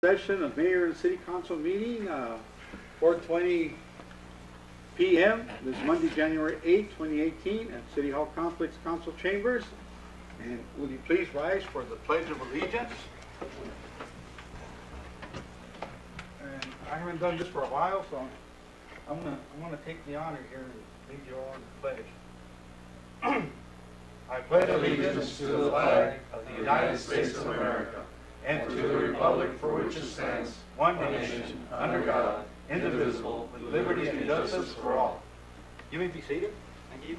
Session of Mayor and City Council meeting, 4:20 p.m. This Monday, January 8, 2018, at City Hall Complex Council Chambers. And will you please rise for the Pledge of Allegiance? And I haven't done this for a while, so I want to take the honor here and lead you all in the pledge. I pledge allegiance to the flag of the United States of America and to the republic for which it stands, one nation, under God, indivisible, with liberty and justice for all. You may be seated. Thank you.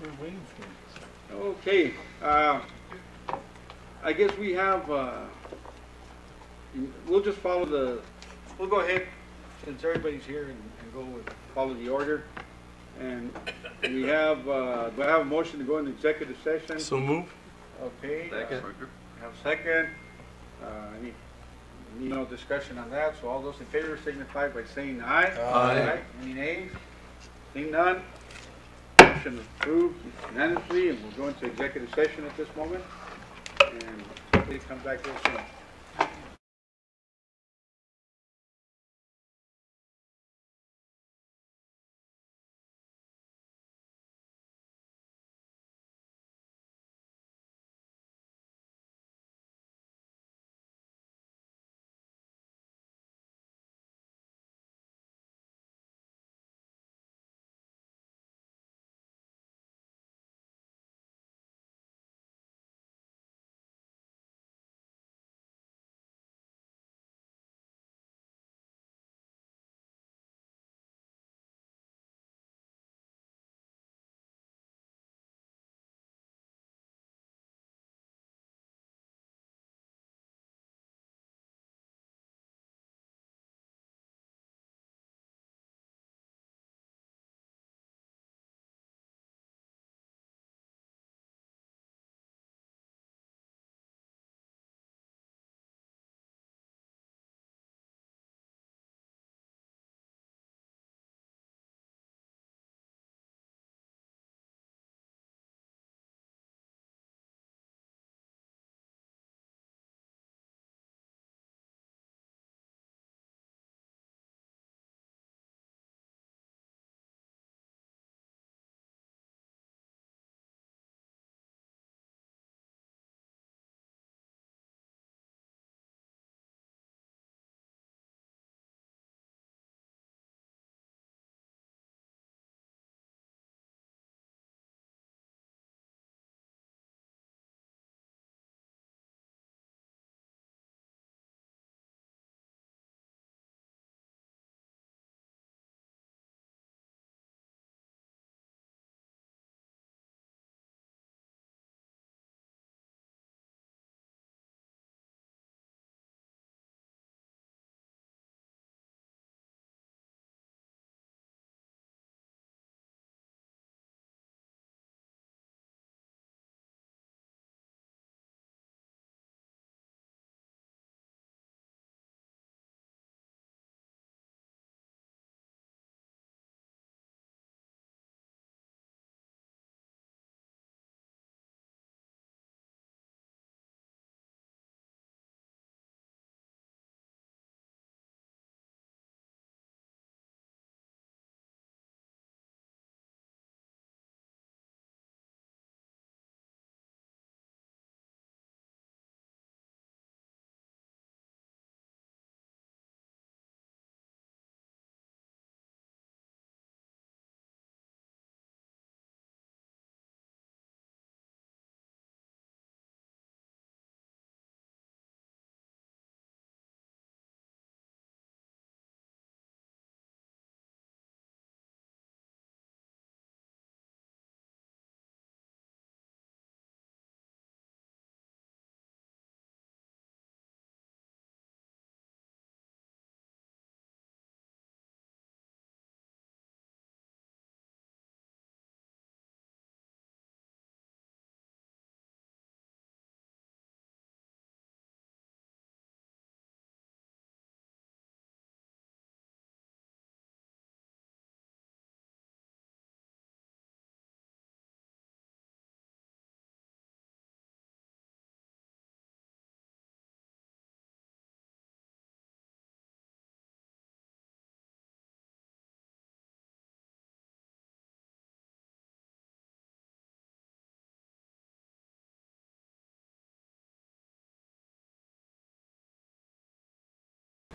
We're waiting for you. Okay. I guess we have, we'll just follow we'll go ahead, since everybody's here, and go and follow the order. And we have, do I have a motion to go into executive session? So move. Okay. Second. Have a second. Need no discussion on that, so all those in favor signify by saying aye. Aye. Any nays? Seeing none? Motion approved unanimously, and we'll go into executive session at this moment. And please come back real soon.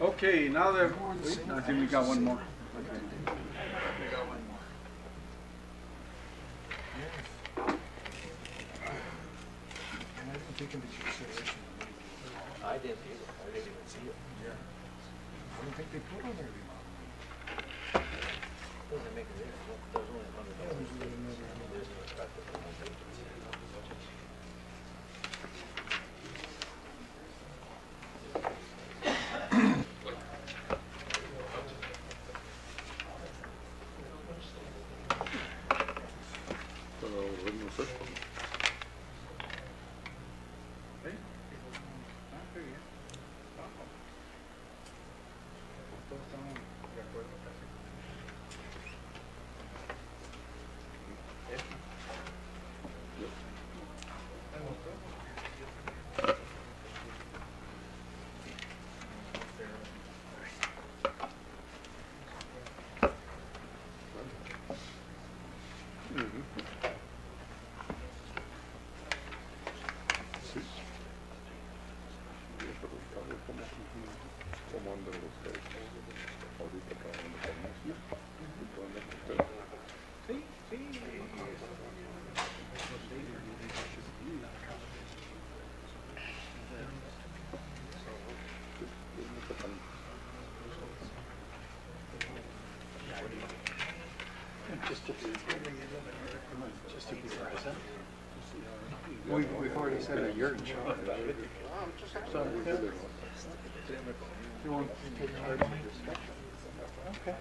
Okay, now that, wait, I think we got one more. Okay. We got one more. And I didn't take into consideration. I didn't either. I didn't even see it. Yeah. I don't think they put on there the amount of money. Doesn't make a difference. There's only $100. There's another There's no effect of it. Just to be present. We've already said that you're in charge. So, you want to take charge of the discussion? Okay.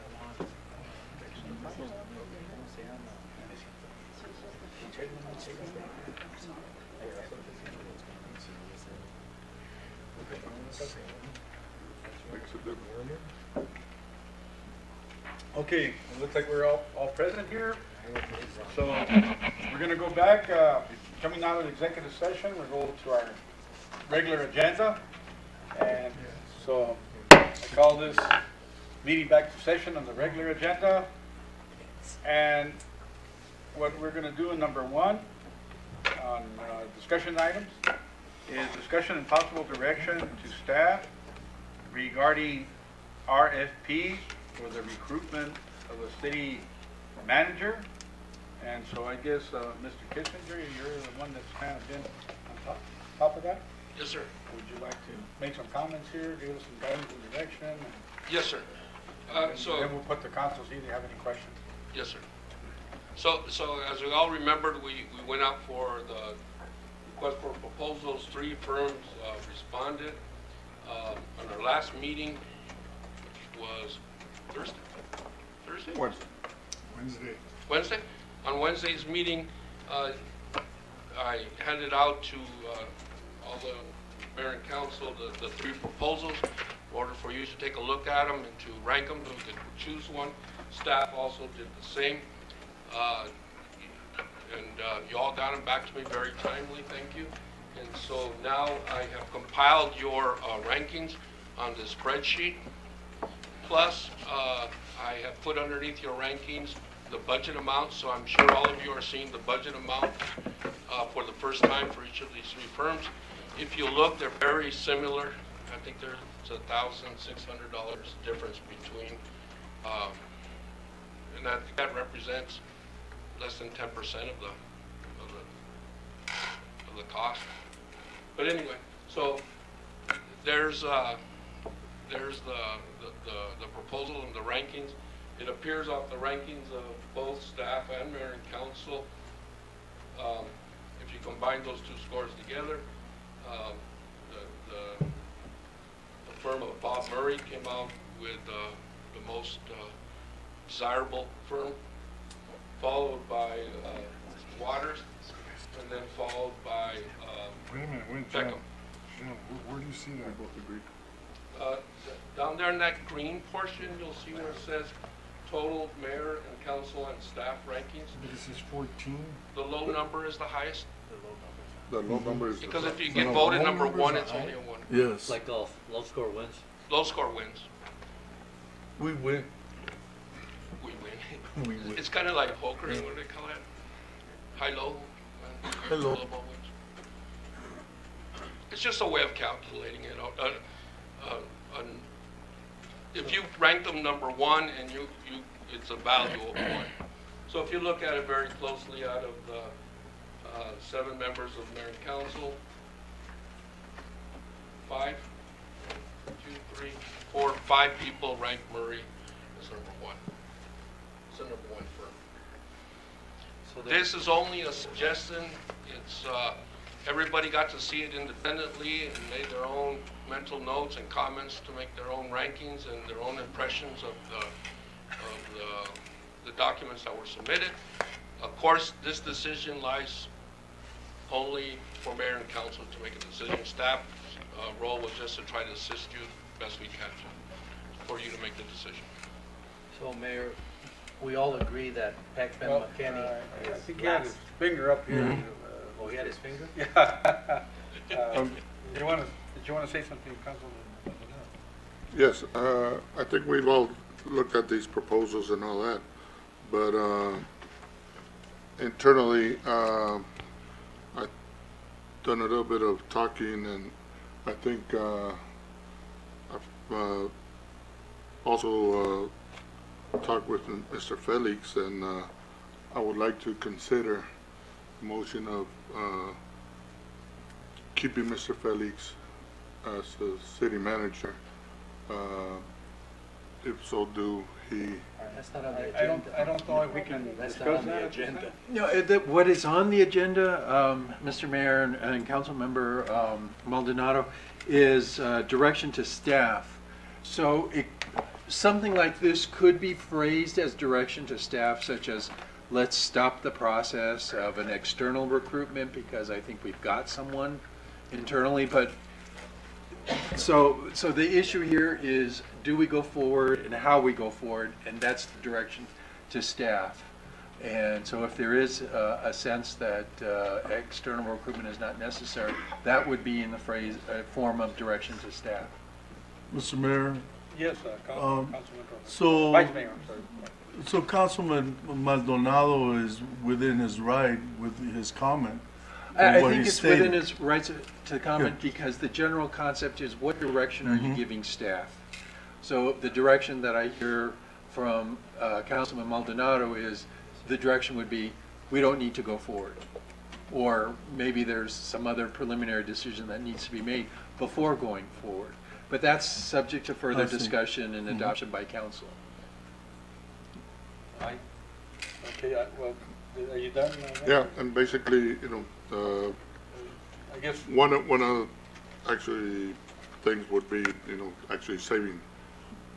Okay, it looks like we're all present here. So we're going to go back, coming out of the executive session, we'll go to our regular agenda. And so I call this meeting back to session on the regular agenda. And what we're going to do in number 1 on discussion items is discussion and possible direction to staff regarding RFP for the recruitment of a city manager. And so I guess, Mr. Kissinger, you're the one that's kind of been on top of that? Yes, sir. Would you like to make some comments here, give us some guidance and direction? Yes, sir. So then we'll put the council, see if they have any questions. yes, sir. So as we all remembered, we went out for the request for proposals. 3 firms responded. On our last meeting, which was Thursday? Wednesday. On Wednesday's meeting, I handed out to all the mayor and council the 3 proposals in order for you to take a look at them and to rank them so we could choose one. Staff also did the same. You all got them back to me very timely, thank you. And so now I have compiled your rankings on the spreadsheet. Plus, I have put underneath your rankings the budget amount, so I'm sure all of you are seeing the budget amount for the first time for each of these 3 firms. If you look, they're very similar. I think there's $1,600 difference between, and that represents less than 10% of the cost. But anyway, so there's the proposal and the rankings. It appears off the rankings of both staff and mayor and council. If you combine those 2 scores together, the firm of Bob Murray came out with the most desirable firm, followed by Waters, and then followed by Wait a minute, Beckham. Where do you see that? Both agree. Down there in that green portion, you'll see where it says total mayor and council and staff rankings. This is 14. The low number is the highest. The low number is Because if you get voted number 1, it's only a 1. yes. Like golf, low score wins. Low score wins. We win. We win. We win. It's kind of like poker. What do they call that? High-low. Hello. It's just a way of calculating it. if you rank them number one and it's a value of one. So if you look at it very closely, out of the 7 members of mayor and council, 5, 2, 3, 4, 5 people rank Murray as number one. It's a number one firm. So This is only a suggestion. It's, everybody got to see it independently and made their own mental notes and comments to make their own rankings and their own impressions of the documents that were submitted. Of course, this decision lies only for mayor and council to make a decision. Staff's role was just to try to assist you best we can for you to make the decision. So Mayor, we all agree that Peckman McKinney I is think he had his last. finger up here. Oh, he had his finger? Yeah. Did you want to say something, Councilman? Yes, I think we've all looked at these proposals and all that, but internally, I've done a little bit of talking, and I think I've also talked with Mr. Felix, and I would like to consider the motion of keeping Mr. Felix as the city manager. If so do, he, That's not on the I agenda. don't know if we can That's not discuss on the that. agenda. No, what is on the agenda, Mr. Mayor and Councilmember Maldonado, is direction to staff. So something like this could be phrased as direction to staff, such as, let's stop the process of an external recruitment because I think we've got someone internally. But so the issue here is, do we go forward and how we go forward, and that's the direction to staff. And so if there is a sense that external recruitment is not necessary, that would be in the phrase, form of direction to staff. Mr. Mayor, Yes, Councilman. so, Vice Mayor, I'm sorry. so Councilman Maldonado is within his right with his comment. I what think he it's within stated. his rights to comment because the general concept is, what direction are you giving staff? So the direction that I hear from Councilman Maldonado is, the direction would be, we don't need to go forward. Or maybe there's some other preliminary decision that needs to be made before going forward. But that's subject to further I see. discussion and adoption by council. Okay, well, are you done? yeah, and basically, you know, I guess, one of the actually things would be, you know, actually saving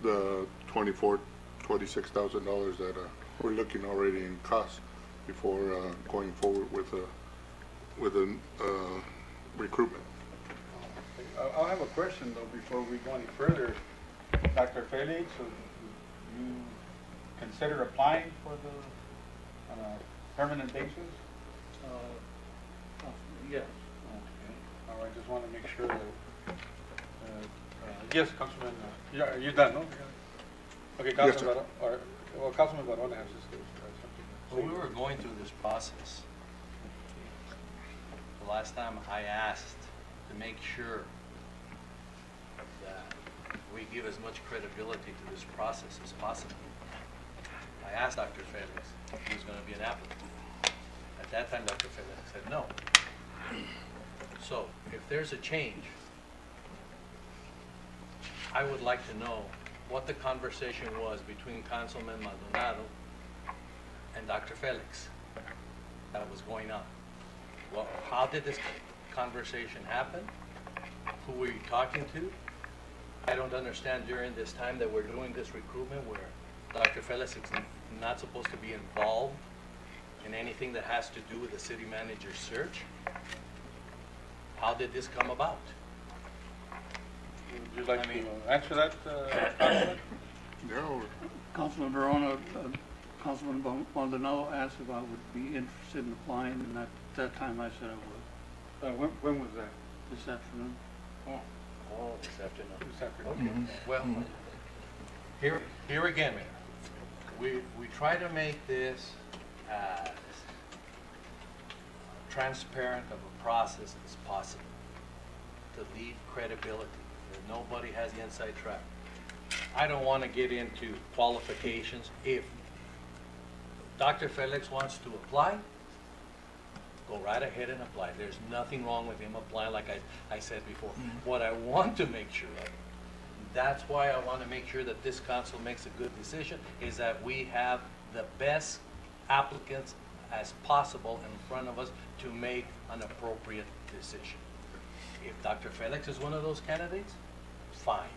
the $26,000 that we're looking already in costs before going forward with a recruitment. I'll have a question though before we go any further. Dr. Felix, so you consider applying for the, on a permanent basis? Yes. Okay. All right, just want to make sure that, yes, Councilman, are you done, no? Okay, Yes, Councilman, Councilman Barona has something. When we were going through this process, the last time I asked to make sure that we give as much credibility to this process as possible, I asked Dr. Felix if he was going to be an applicant. At that time, Dr. Felix said no. So, if there's a change, I would like to know what the conversation was between Councilman Maldonado and Dr. Felix that was going on. Well, how did this conversation happen? Who were you talking to? I don't understand during this time that we're doing this recruitment where Dr. Felix is not supposed to be involved in anything that has to do with the city manager's search. How did this come about? Would you like I mean- to answer that, Councilman? Yeah, or- Councilman Verona, Councilman Maldonado asked if I would be interested in applying, and at that time I said I would, When was that? this afternoon. Oh, this afternoon. This afternoon. Well, here again, Mayor, we try to make this as transparent of a process as possible to leave credibility, that nobody has the inside track. I don't want to get into qualifications. If Dr. Felix wants to apply, go right ahead and apply. There's nothing wrong with him applying, like I said before. What I want to make sure of, that's why I want to make sure that this council makes a good decision, is that we have the best applicants as possible in front of us to make an appropriate decision. If Dr. Felix is one of those candidates, fine.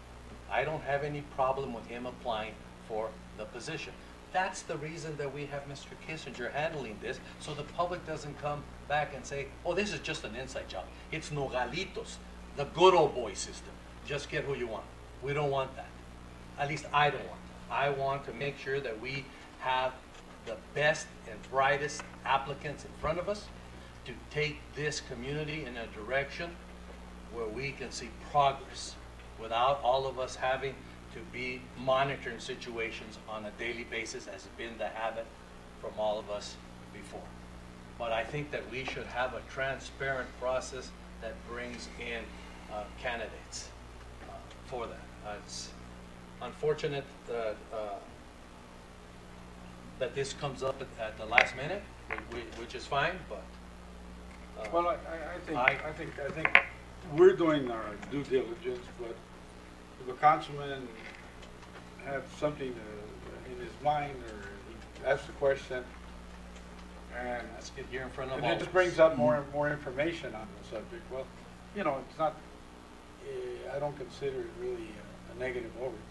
I don't have any problem with him applying for the position. That's the reason that we have Mr. Kissinger handling this, so the public doesn't come back and say, oh, this is just an inside job. It's Nogalitos, the good old boy system. Just get who you want. We don't want that. At least I don't want that. I want to make sure that we have the best and brightest applicants in front of us to take this community in a direction where we can see progress without all of us having to be monitoring situations on a daily basis, as has been the habit from all of us before. But I think that we should have a transparent process that brings in candidates for that. It's unfortunate that this comes up at the last minute, which is fine, but Well, I think we're doing our due diligence, but if a councilman have something in his mind, or he asks a question, and let's get here in front of and all it of just us. brings up more information on the subject, well, you know, it's not, I don't consider it really a negative overtone.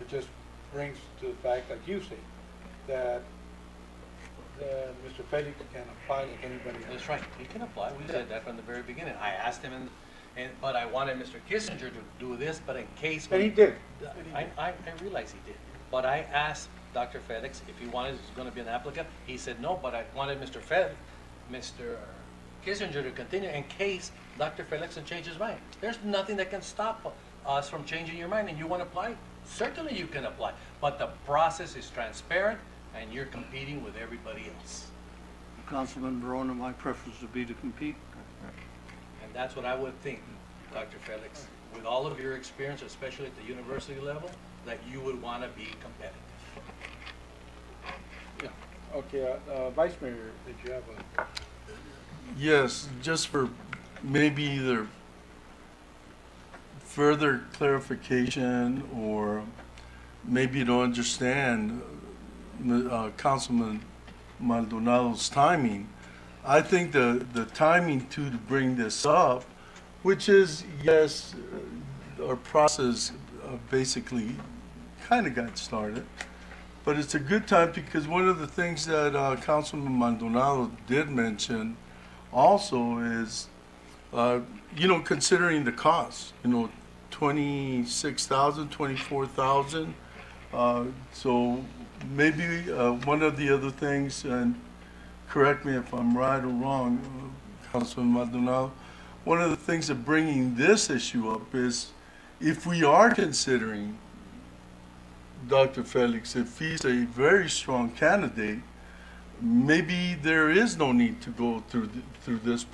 It just brings to the fact, like you say, that Mr. Felix can apply like anybody else. That's right, he can apply. We said that from the very beginning. I asked him, but I wanted Mr. Kissinger to do this, but in case. And he did. I realize he did. But I asked Dr. Felix if he wanted, was going to be an applicant. He said no, but I wanted Mr. Kissinger to continue in case Dr. Felix can change his mind. There's nothing that can stop us from changing your mind, and you want to apply? Certainly you can apply. But the process is transparent, and you're competing with everybody else. Councilman Verona, my preference would be to compete. And that's what I would think, Dr. Felix, with all of your experience, especially at the university level, that you would want to be competitive. Yeah, okay, Vice Mayor, did you have a? Yes, just for maybe either further clarification or maybe to understand Councilman Maldonado's timing. I think the timing to bring this up, which is, yes, our process basically kind of got started, but it's a good time because one of the things that Councilman Maldonado did mention also is, you know, considering the cost, you know, $26,000, $24,000. So maybe one of the other things, and correct me if I'm right or wrong, Councilman Maldonado, one of the things of bringing this issue up is if we are considering Dr. Felix, if he's a very strong candidate, maybe there is no need to go through this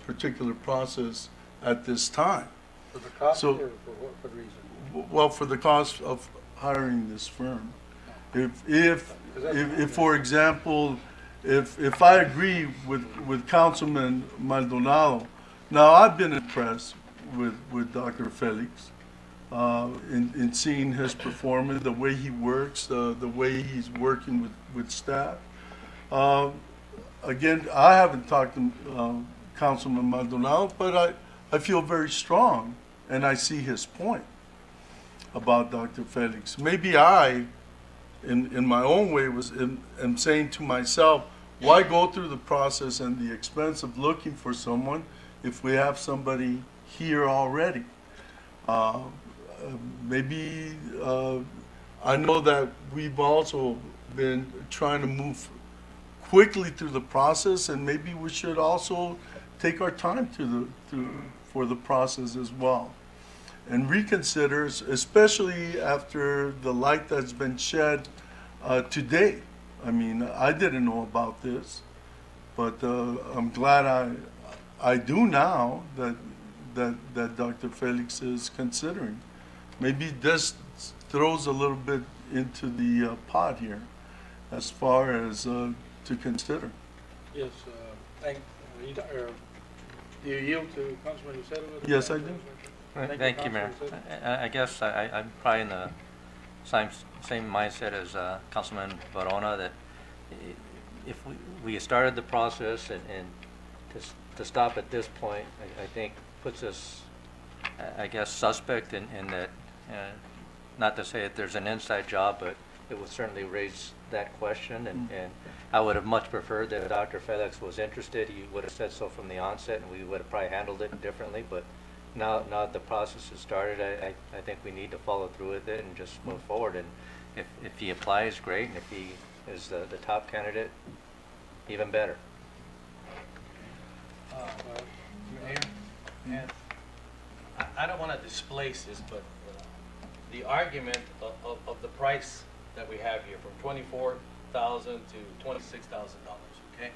particular process at this time. For the cost So- or for what reason? Well, for the cost of hiring this firm. If for example, if I agree with Councilman Maldonado, now I've been impressed with Dr. Felix in seeing his performance, the way he works, the way he's working with staff. Again, I haven't talked to Councilman Maldonado, but I feel very strong, and I see his point about Dr. Felix. Maybe I, in my own way, am saying to myself, why go through the process and the expense of looking for someone if we have somebody here already? Maybe I know that we've also been trying to move quickly through the process, and maybe we should also take our time for the process as well, and reconsider, especially after the light that's been shed today. I mean, I didn't know about this, but I'm glad I do now that Dr. Felix is considering maybe this throws a little bit into the pot here as far as to consider. Yes, do you yield to Councilman Lucero? Yes, I do. Thank you, Mayor. Councilman Lucero. I guess I'm probably in the same mindset as Councilman Barona, that if we started the process and to stop at this point, I think puts us, I guess, suspect in that, not to say that there's an inside job, but it would certainly raise that question, and I would have much preferred that if Dr. Felix was interested, he would have said so from the onset, and we would have probably handled it differently. But now that the process has started, I think we need to follow through with it and just move forward. And if he applies, great, and if he is the top candidate, even better. Mayor, and I don't want to displace this, but the argument of the price that we have here, from $24,000 to $26,000, okay?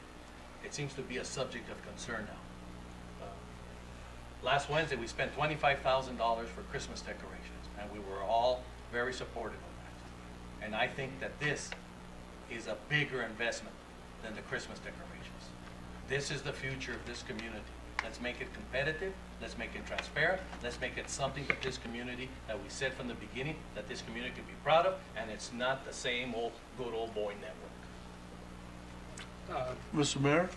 It seems to be a subject of concern now. Last Wednesday, we spent $25,000 for Christmas decorations, and we were all very supportive of that. And I think that this is a bigger investment than the Christmas decorations. This is the future of this community. Let's make it competitive, let's make it transparent, let's make it something that this community, that we said from the beginning, that this community can be proud of, and it's not the same old, good old boy network. Mr. Mayor,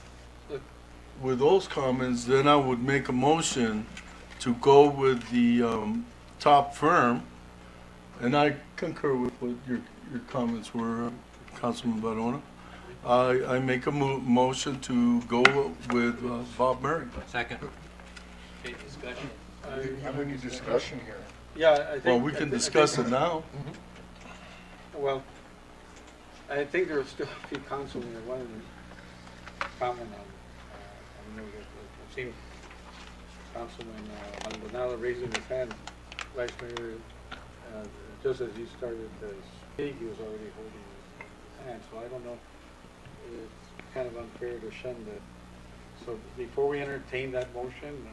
with those comments, then I would make a motion to go with the top firm, and I concur with what your comments were, Councilman Barona. I make a motion to go with Bob Murray. Second. Okay, discussion. Have any discussion here? Yeah, I think. Well, we can discuss it now. Well, I think there are still a few councilmen that wanted to comment on, I don't know, I've seen Councilman Maldonado raising his hand, Vice Mayor, just as he started to speak, he was already holding his hand, so I don't know. It's kind of unfair to shun that. So before we entertain that motion,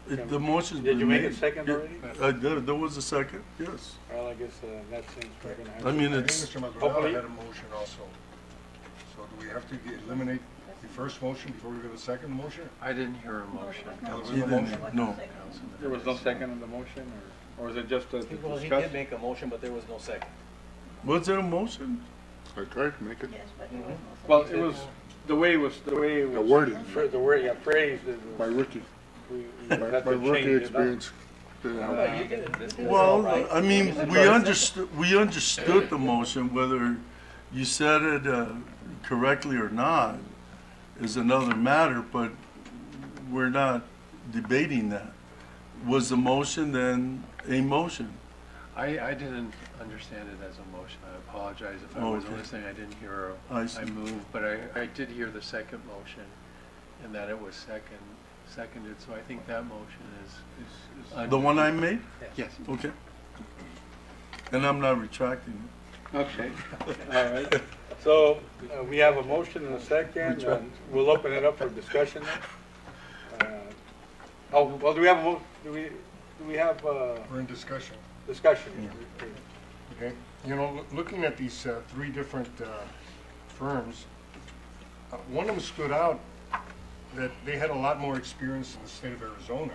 The motion's did you been make made. it second already? There was a second, yes. Well, I guess in that sense we're going to have. I mean, I think it's, Mr. Maldonado Hopefully- had a motion also. So do we have to eliminate the first motion before we go to the second motion? I didn't hear a motion. he didn't, no. There was no second on the motion, or is it just a Well, he discussion? did make a motion, but there was no second. Was there a motion? I tried to make it. Well, it was, the way it was. The wording. The word, yeah, phrased. By rookie. We My had to rookie change it up. experience. How about you get it? This is all Well, right. I mean, we understood the motion, whether you said it correctly or not is another matter, but we're not debating that. Was the motion then a motion? I didn't understand it as a motion. I apologize if I wasn't Okay. listening. I didn't hear I see. I moved, but I did hear the second motion, and that it was seconded. So I think that motion is The one I made? Yes. Okay. And I'm not retracting it. Okay, all right. So we have a motion and a second, and we'll open it up for discussion then. Oh, well, do we have a do we have We're in discussion. discussion? Okay. You know, looking at these three different firms, one of them stood out that they had a lot more experience in the state of Arizona.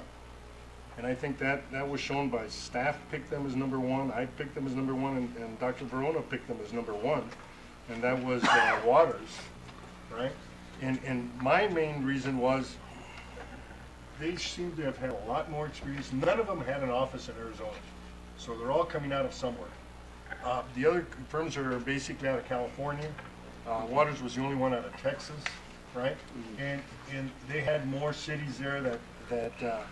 And I think that was shown by staff picked them as number one, I picked them as number one, and Dr. Verona picked them as number one, and that was Waters, right? And my main reason was they seem to have had a lot more experience. None of them had an office in Arizona, so they're all coming out of somewhere. The other firms are basically out of California. Waters was the only one out of Texas, right? And they had more cities there that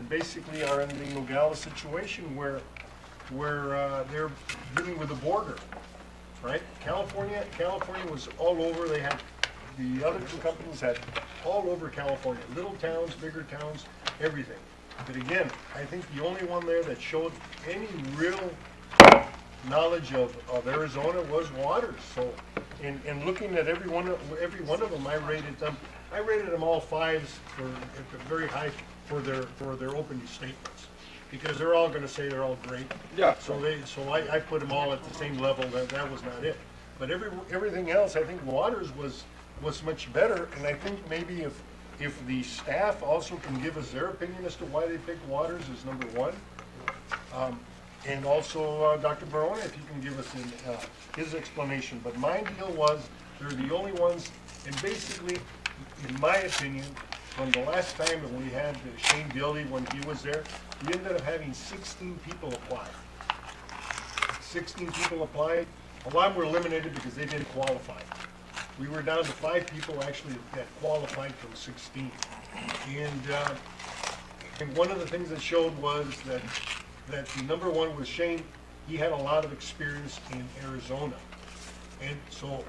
basically are in the Nogales situation where they're dealing with the border, right? California was all over. They had the other two companies had all over California, little towns, bigger towns, everything. But again, I think the only one there that showed any real knowledge of Arizona was Waters. So, in looking at every one of them, I rated them all fives for at the very high for their opening statements. because they're all gonna say they're all great. Yeah. So I put them all at the same level, that was not it. But everything else, I think Waters was much better, and I think maybe if the staff also can give us their opinion as to why they picked Waters as number one. And also Dr. Barona, if he can give us his explanation. But my deal was, they're the only ones, and basically, in my opinion, from the last time that we had Shane Dilly when he was there, we ended up having 16 people apply. 16 people applied. A lot were eliminated because they didn't qualify. We were down to 5 people actually that qualified from 16. And one of the things that showed was that the number one was Shane. He had a lot of experience in Arizona. And so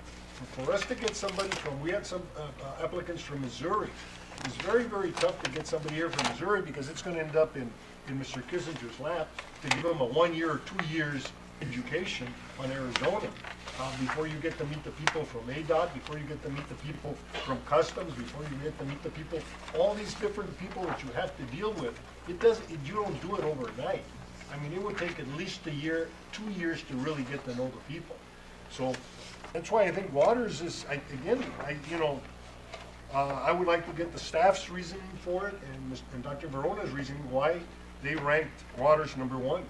for us to get somebody we had some applicants from Missouri. It was very, very tough to get somebody here from Missouri because it's going to end up in Mr. Kissinger's lap to give him a 1 year or 2 years education on Arizona before you get to meet the people from ADOT, before you get to meet the people from Customs, before you get to meet the people, all these different people that you have to deal with. You don't do it overnight. I mean, it would take at least a year, 2 years to really get to know the people. So that's why I think Waters is, I would like to get the staff's reasoning for it and Dr. Verona's reasoning why they ranked Waters number one.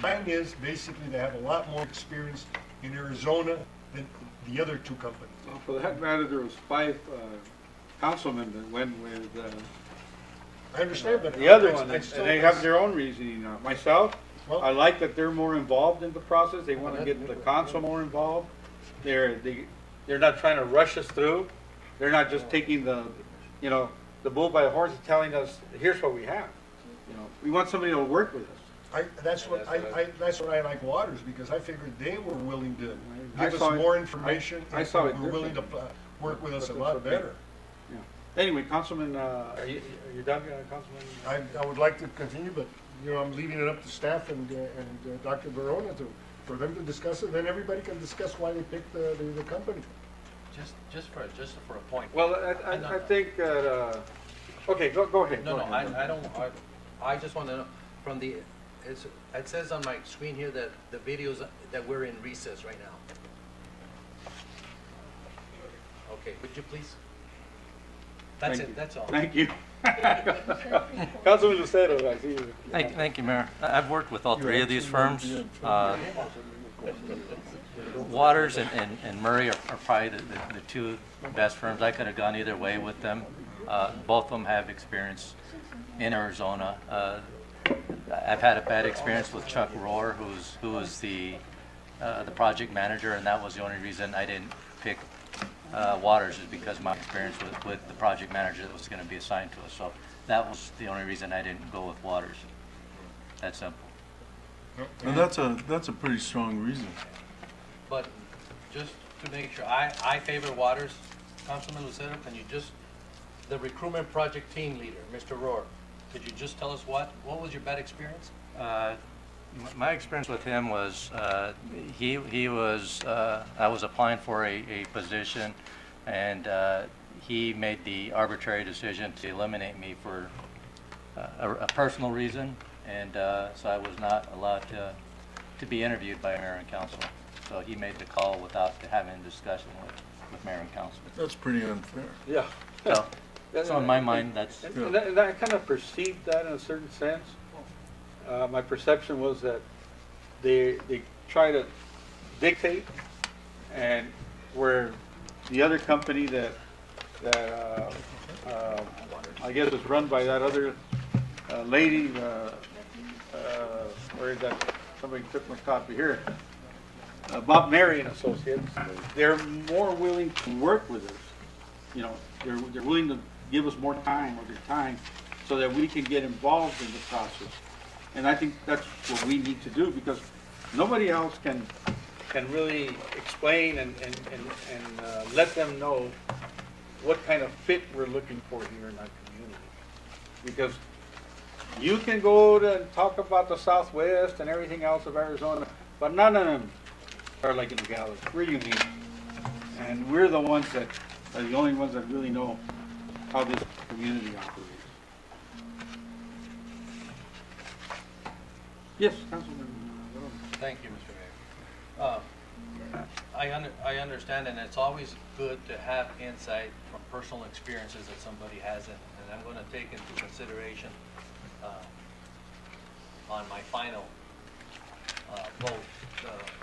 Mine is basically they have a lot more experience in Arizona than the other 2 companies. Well, for that matter, there was 5 councilmen that went with I understand, but the other I one, and still- they have their own reasoning. Myself, Well- I like that they're more involved in the process. They want to get the council more involved. They're not trying to rush us through. They're not just taking the bull by the horns and telling us, here's what we have. We want somebody to work with us. That's what I like Waters, because I figured they were willing to I give saw us it- more information. I saw it and were willing to work with us a lot better. Anyway, Councilman, are you done, Councilman? I would like to continue, but I'm leaving it up to staff and Dr. Verona for them to discuss it. Then everybody can discuss why they picked the company. Just for a point. Well, I think that, okay, go ahead. No, go no, ahead. I don't, I just want to know, from the, it says on my screen here that the videos, that we're in recess right now. Okay, would you please? That's Thank it, you. that's all. Thank you. Councilman Lucero, I see you. Thank you, Mayor. I've worked with all 3 of these firms. Waters and Murray are probably the 2 best firms. I could have gone either way with them. Both of them have experience in Arizona. I've had a bad experience with Chuck Rohr, who is the project manager, and that was the only reason I didn't pick Waters, is because of my experience with the project manager that was going to be assigned to us. So that was the only reason I didn't go with Waters. That simple. And that's a pretty strong reason. But just to make sure, I favor Waters. Councilman Lucero, can you just, the recruitment project team leader, Mr. Rohr, could you just tell us what was your bad experience? My experience with him was he was I was applying for a position, and he made the arbitrary decision to eliminate me for a personal reason, and so I was not allowed to be interviewed by mayor and council. So he made the call without having a discussion with mayor and council. That's pretty unfair. Yeah. So in my mind, that's And I kind of perceived that in a certain sense. My perception was that they try to dictate, and where the other company that I guess is run by that other lady, where is that? Somebody took my copy here. Bob Mary and Associates. They're more willing to work with us. They're willing to give us more time or their time so that we can get involved in the process. And I think that's what we need to do, because nobody else can really explain and let them know what kind of fit we're looking for here in our community. Because you can go and talk about the Southwest and everything else of Arizona, but none of them are like in Nogales. We're unique. And we're the ones that are the only ones that really know how this community operates. Yes, Councilman. Thank you, Mr. Mayor. I understand, and it's always good to have insight from personal experiences that somebody has, and I'm going to take into consideration on my final vote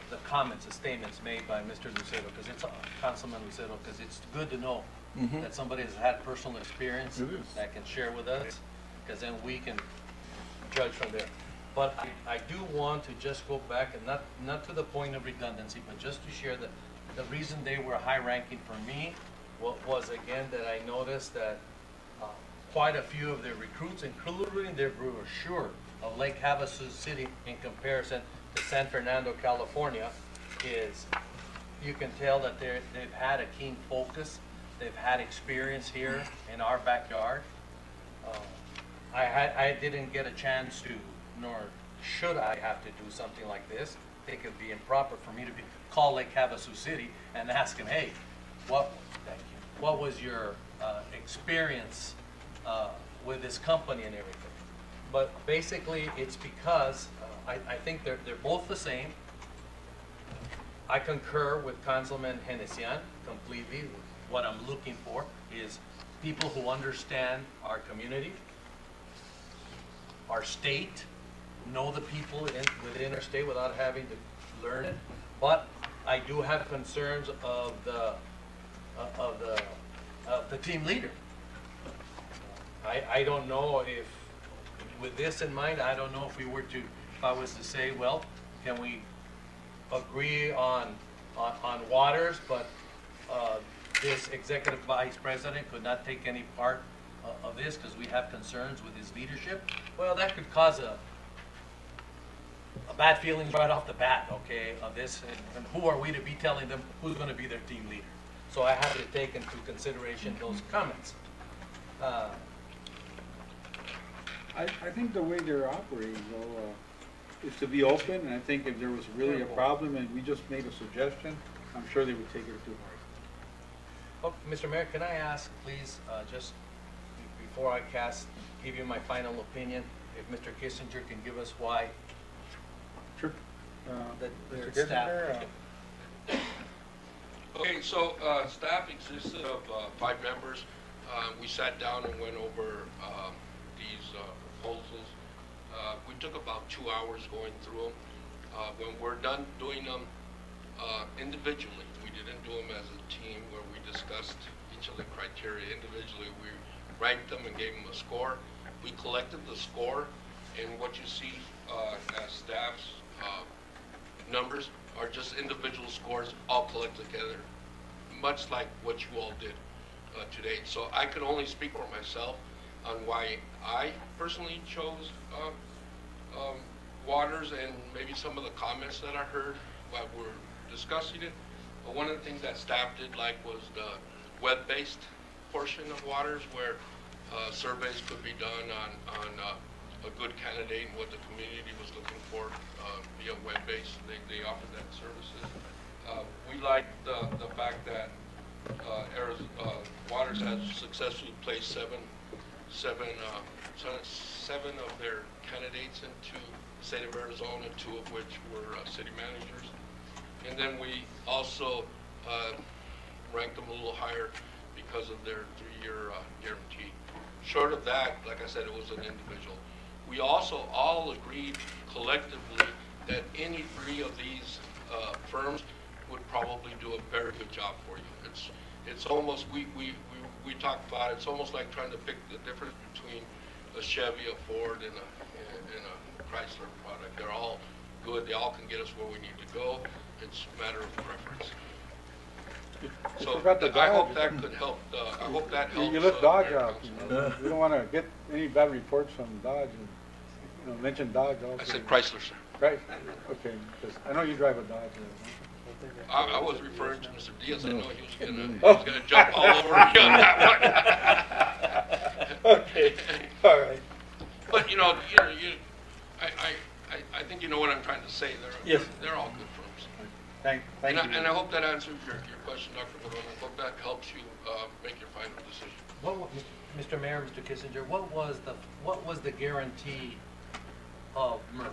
the comments, the statements made by Mr. Lucero, because it's Councilman Lucero, because it's good to know that somebody has had personal experience that can share with us, because then we can judge from there. But I do want to just go back, and not to the point of redundancy, but just to share that the reason they were high ranking for me was again that I noticed that quite a few of their recruits, including their brochure of Lake Havasu City in comparison to San Fernando, California, is you can tell that they've had a keen focus. They've had experience here in our backyard. I didn't get a chance to, nor should I have to do something like this. I think it'd be improper for me to call Lake Havasu City and ask him, hey, what was your experience with this company and everything? But basically, it's because I think they're both the same. I concur with Councilman Genesian completely. What I'm looking for is people who understand our community, our state, know the people within our state without having to learn it. But I do have concerns of the team leader. I don't know if, with this in mind, I don't know if I was to say, well, can we agree on waters, but this executive vice president could not take any part of this because we have concerns with his leadership? Well, that could cause a bad feeling right off the bat, okay, of this, and who are we to be telling them who's going to be their team leader? So I have to take into consideration those comments. I think the way they're operating, though, is to be open, and I think if there was really a problem and we just made a suggestion, I'm sure they would take it to heart. Oh, Mr. Mayor, can I ask, please, just before I give you my final opinion, if Mr. Kissinger can give us why Sure. that Mr. their staff. Kissinger, Okay, so staff existed of 5 members. We sat down and went over these proposals. We took about 2 hours going through them. When we're done doing them individually, we didn't do them as a team where we discussed each of the criteria individually. We ranked them and gave them a score. We collected the score, and what you see as staff's numbers are just individual scores all collected together, much like what you all did today. So I can only speak for myself on why I personally chose Waters, and maybe some of the comments that I heard while we're discussing it. But one of the things that staff did like was the web-based portion of Waters, where surveys could be done on a good candidate and what the community was looking for via web-based. They offered that services. We like the fact that Waters has successfully placed seven of their candidates into the state of Arizona, 2 of which were city managers. And then we also ranked them a little higher because of their 3-year guarantee. Short of that, like I said, it was an individual. We also all agreed collectively that any 3 of these firms would probably do a very good job for you. It's almost, we talked about it, it's almost like trying to pick the difference between a Chevy, a Ford, and a Chrysler product. They're all good. They all can get us where we need to go. It's a matter of preference. So I hope that could help. I hope that helps. You left Dodge out. We don't want to get any bad reports from Dodge. And, mention Dodge also. I said Chrysler, sir. Right. Okay. I know you drive a Dodge. I was referring to Mr. Diaz. I know he was gonna jump all over me on that one. Okay. All right. But I think you know what I'm trying to say. They're all good firms. Thank you. And I hope that answers your question, Dr. Morona. I hope that helps you make your final decision. Mr. Mayor, Mr. Kissinger, what was the guarantee of Murray?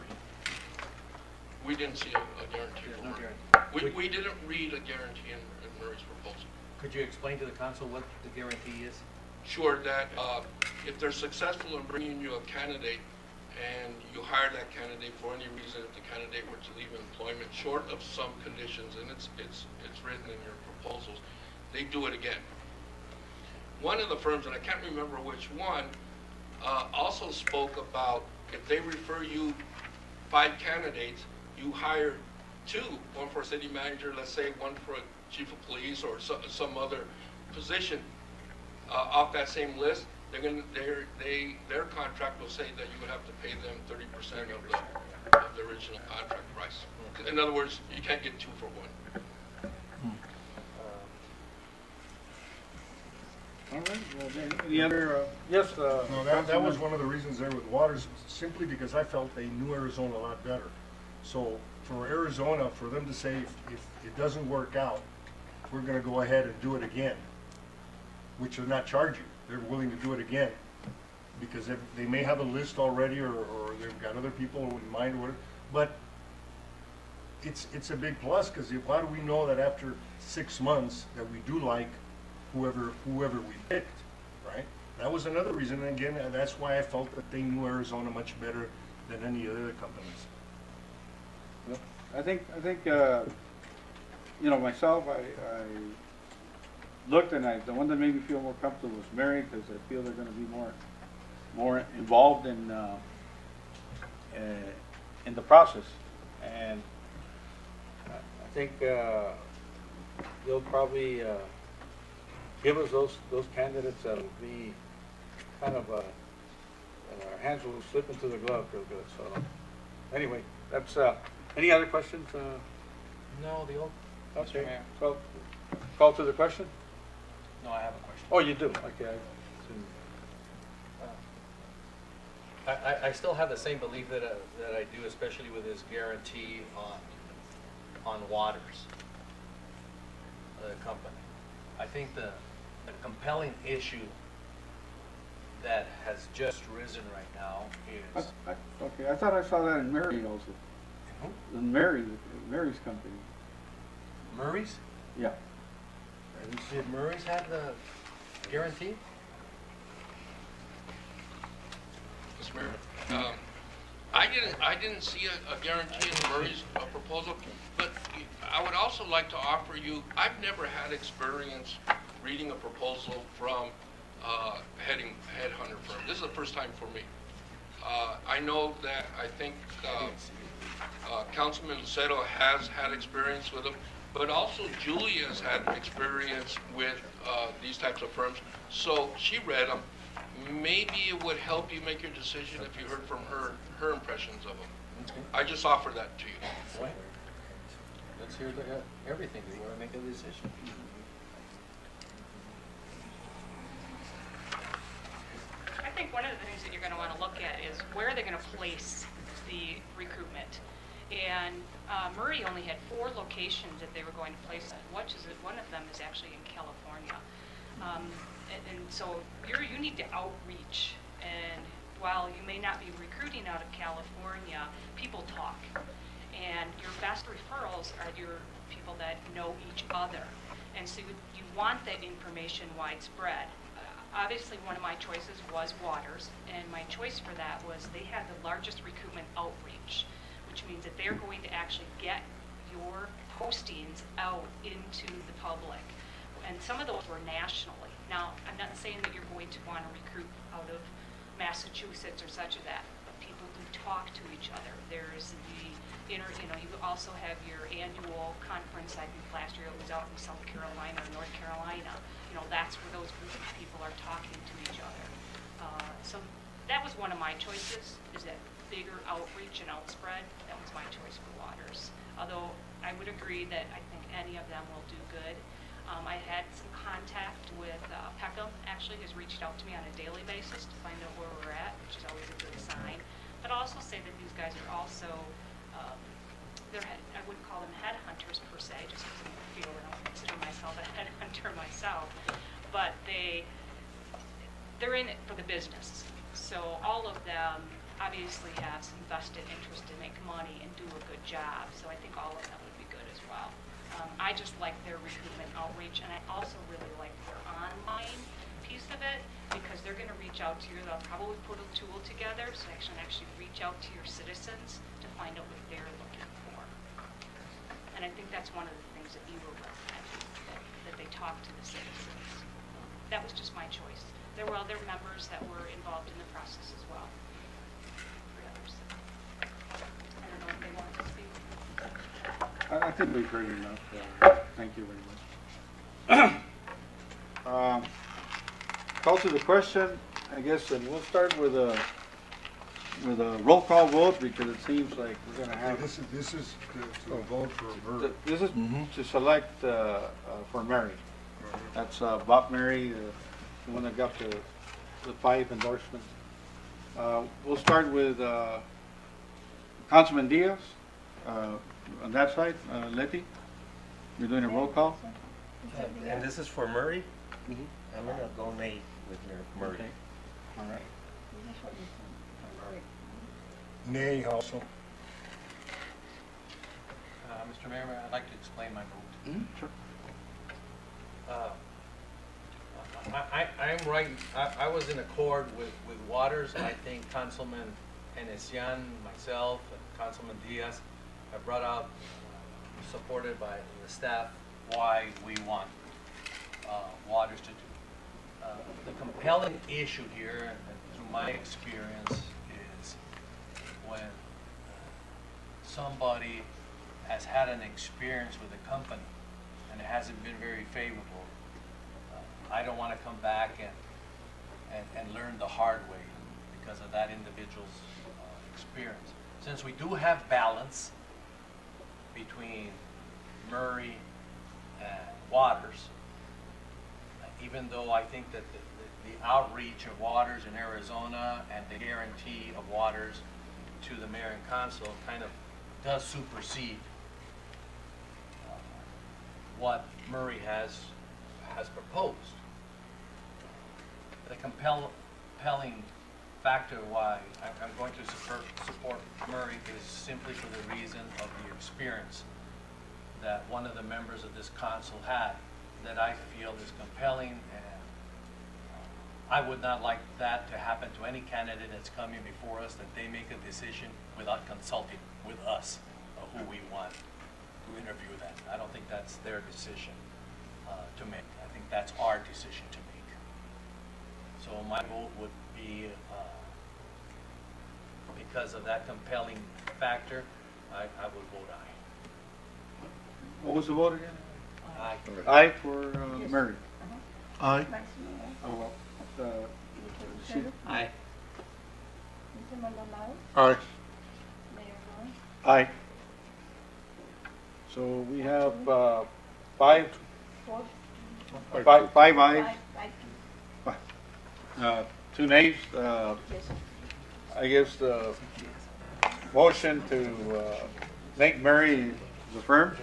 We didn't see a guarantee. There's no for it. guarantee. We didn't read a guarantee in Murray's proposal. Could you explain to the council what the guarantee is? Sure, that if they're successful in bringing you a candidate and you hire that candidate for any reason, if the candidate were to leave employment short of some conditions, and it's written in your proposals, they do it again. One of the firms, and I can't remember which one, also spoke about if they refer you 5 candidates, you hire 2, one for a city manager, let's say one for a chief of police or some other position off that same list. Their contract will say that you would have to pay them 30% of the original contract price. In other words, you can't get 2 for 1. All right, well, then, any other, yes, No, that was Councilman? one of the reasons there with Waters, simply because I felt they knew Arizona a lot better. So for Arizona, for them to say, if it doesn't work out, we're gonna go ahead and do it again, which they're not charging. They're willing to do it again, because they may have a list already, or they've got other people in mind, or whatever. But it's a big plus, because how do we know that after 6 months that we do like whoever we picked, right? That was another reason, and again, that's why I felt that they knew Arizona much better than any other companies. Well, I think, you know, myself, I looked, and the one that made me feel more comfortable was Mary, because I feel they're gonna be more involved in the process. And I think, they'll probably, give us those candidates that'll be kind of, and our hands will slip into the glove real good. So anyway, that's, any other questions? No, the old. Okay, Mayor. so call to the question? No, I have a question. Oh, you do, okay. I still have the same belief that I do, especially with this guarantee on Waters, the company. I think the compelling issue that has just risen right now is. Okay, I thought I saw that in Mary also. In Mary's company. Murray's? Yeah. Did Murray's have the guarantee? Mr. Mayor, I didn't see a guarantee in Murray's proposal, but I would also like to offer you, I've never had experience reading a proposal from headhunter firm. This is the first time for me. I know that I think Councilman Lucero has had experience with them, but also Julie has had experience with these types of firms. So she read them. Maybe it would help you make your decision if you heard from her impressions of them. Okay. I just offer that to you. Right. Let's hear everything. We want to make a decision. I think one of the things that you're going to want to look at is where are they going to place the recruitment. And Murray only had 4 locations that they were going to place at. One of them is actually in California. And so you need to outreach. And while you may not be recruiting out of California, people talk. And your best referrals are your people that know each other. And so you want that information widespread. Obviously, one of my choices was Waters, and my choice for that was they had the largest recruitment outreach, which means that they're going to actually get your postings out into the public. And some of those were nationally. Now, I'm not saying that you're going to want to recruit out of Massachusetts or such as that, but people do talk to each other. There's you also have your annual conference. I think last year it was out in South Carolina or North Carolina. That's where those groups of people are talking to each other. So that was one of my choices, is that bigger outreach and outspread. That was my choice for Waters. Although I would agree that I think any of them will do good. I had some contact with Peckham, actually, who's reached out to me on a daily basis to find out where we're at, which is always a good sign. But I'll also say that these guys are also, I wouldn't call them headhunters per se, just because I don't consider myself a headhunter myself, but they're in it for the business. So all of them obviously have some vested interest to make money and do a good job. So I think all of that would be good as well. I just like their recruitment outreach, and I also really like their online piece of it, because they're going to reach out to you. They'll probably put a tool together so they can actually reach out to your citizens to find out what they're looking for. And I think that's one of the things that you were recommending, that they talk to the citizens. That was just my choice. There were other members that were involved in the process as well. Three others. I don't know if they want to speak. I think we've heard enough. Thank you very much. Call to the question, I guess, and we'll start with a roll call vote, because it seems like we're going to have. This is to vote for her. This is to select for Mary. That's Bob Mary, the one that got the 5 endorsements. We'll start with Councilman Diaz on that side. Letty, you're doing a roll call. And this is for Murray? I'm going to go nay with Murray. Okay. All right. Nay also. Mr. Mayor, I'd like to explain my vote. Sure. I'm right. I was in accord with Waters. I think Councilman Enesian, myself, and Councilman Diaz have brought out, supported by the staff, why we want Waters to do. The compelling issue here, and through my experience, is when somebody has had an experience with a company and it hasn't been very favorable. I don't want to come back and learn the hard way because of that individual's experience. Since we do have balance between Murray and Waters, even though I think that the outreach of Waters in Arizona and the guarantee of Waters to the mayor and council kind of does supersede what Murray has proposed. The compelling factor why I'm going to support Murray is simply for the reason of the experience that one of the members of this council had that I feel is compelling, and I would not like that to happen to any candidate that's coming before us, that they make a decision without consulting with us of who we want to interview them. I don't think that's their decision to make. I think that's our decision to make. So my vote would be, because of that compelling factor, I would vote aye. What was the vote again? Aye. Aye for Mary. Aye. Oh, well. Aye. Aye. Aye. So we have 5 ayes, 2 nays. I guess the motion to make Mary the firm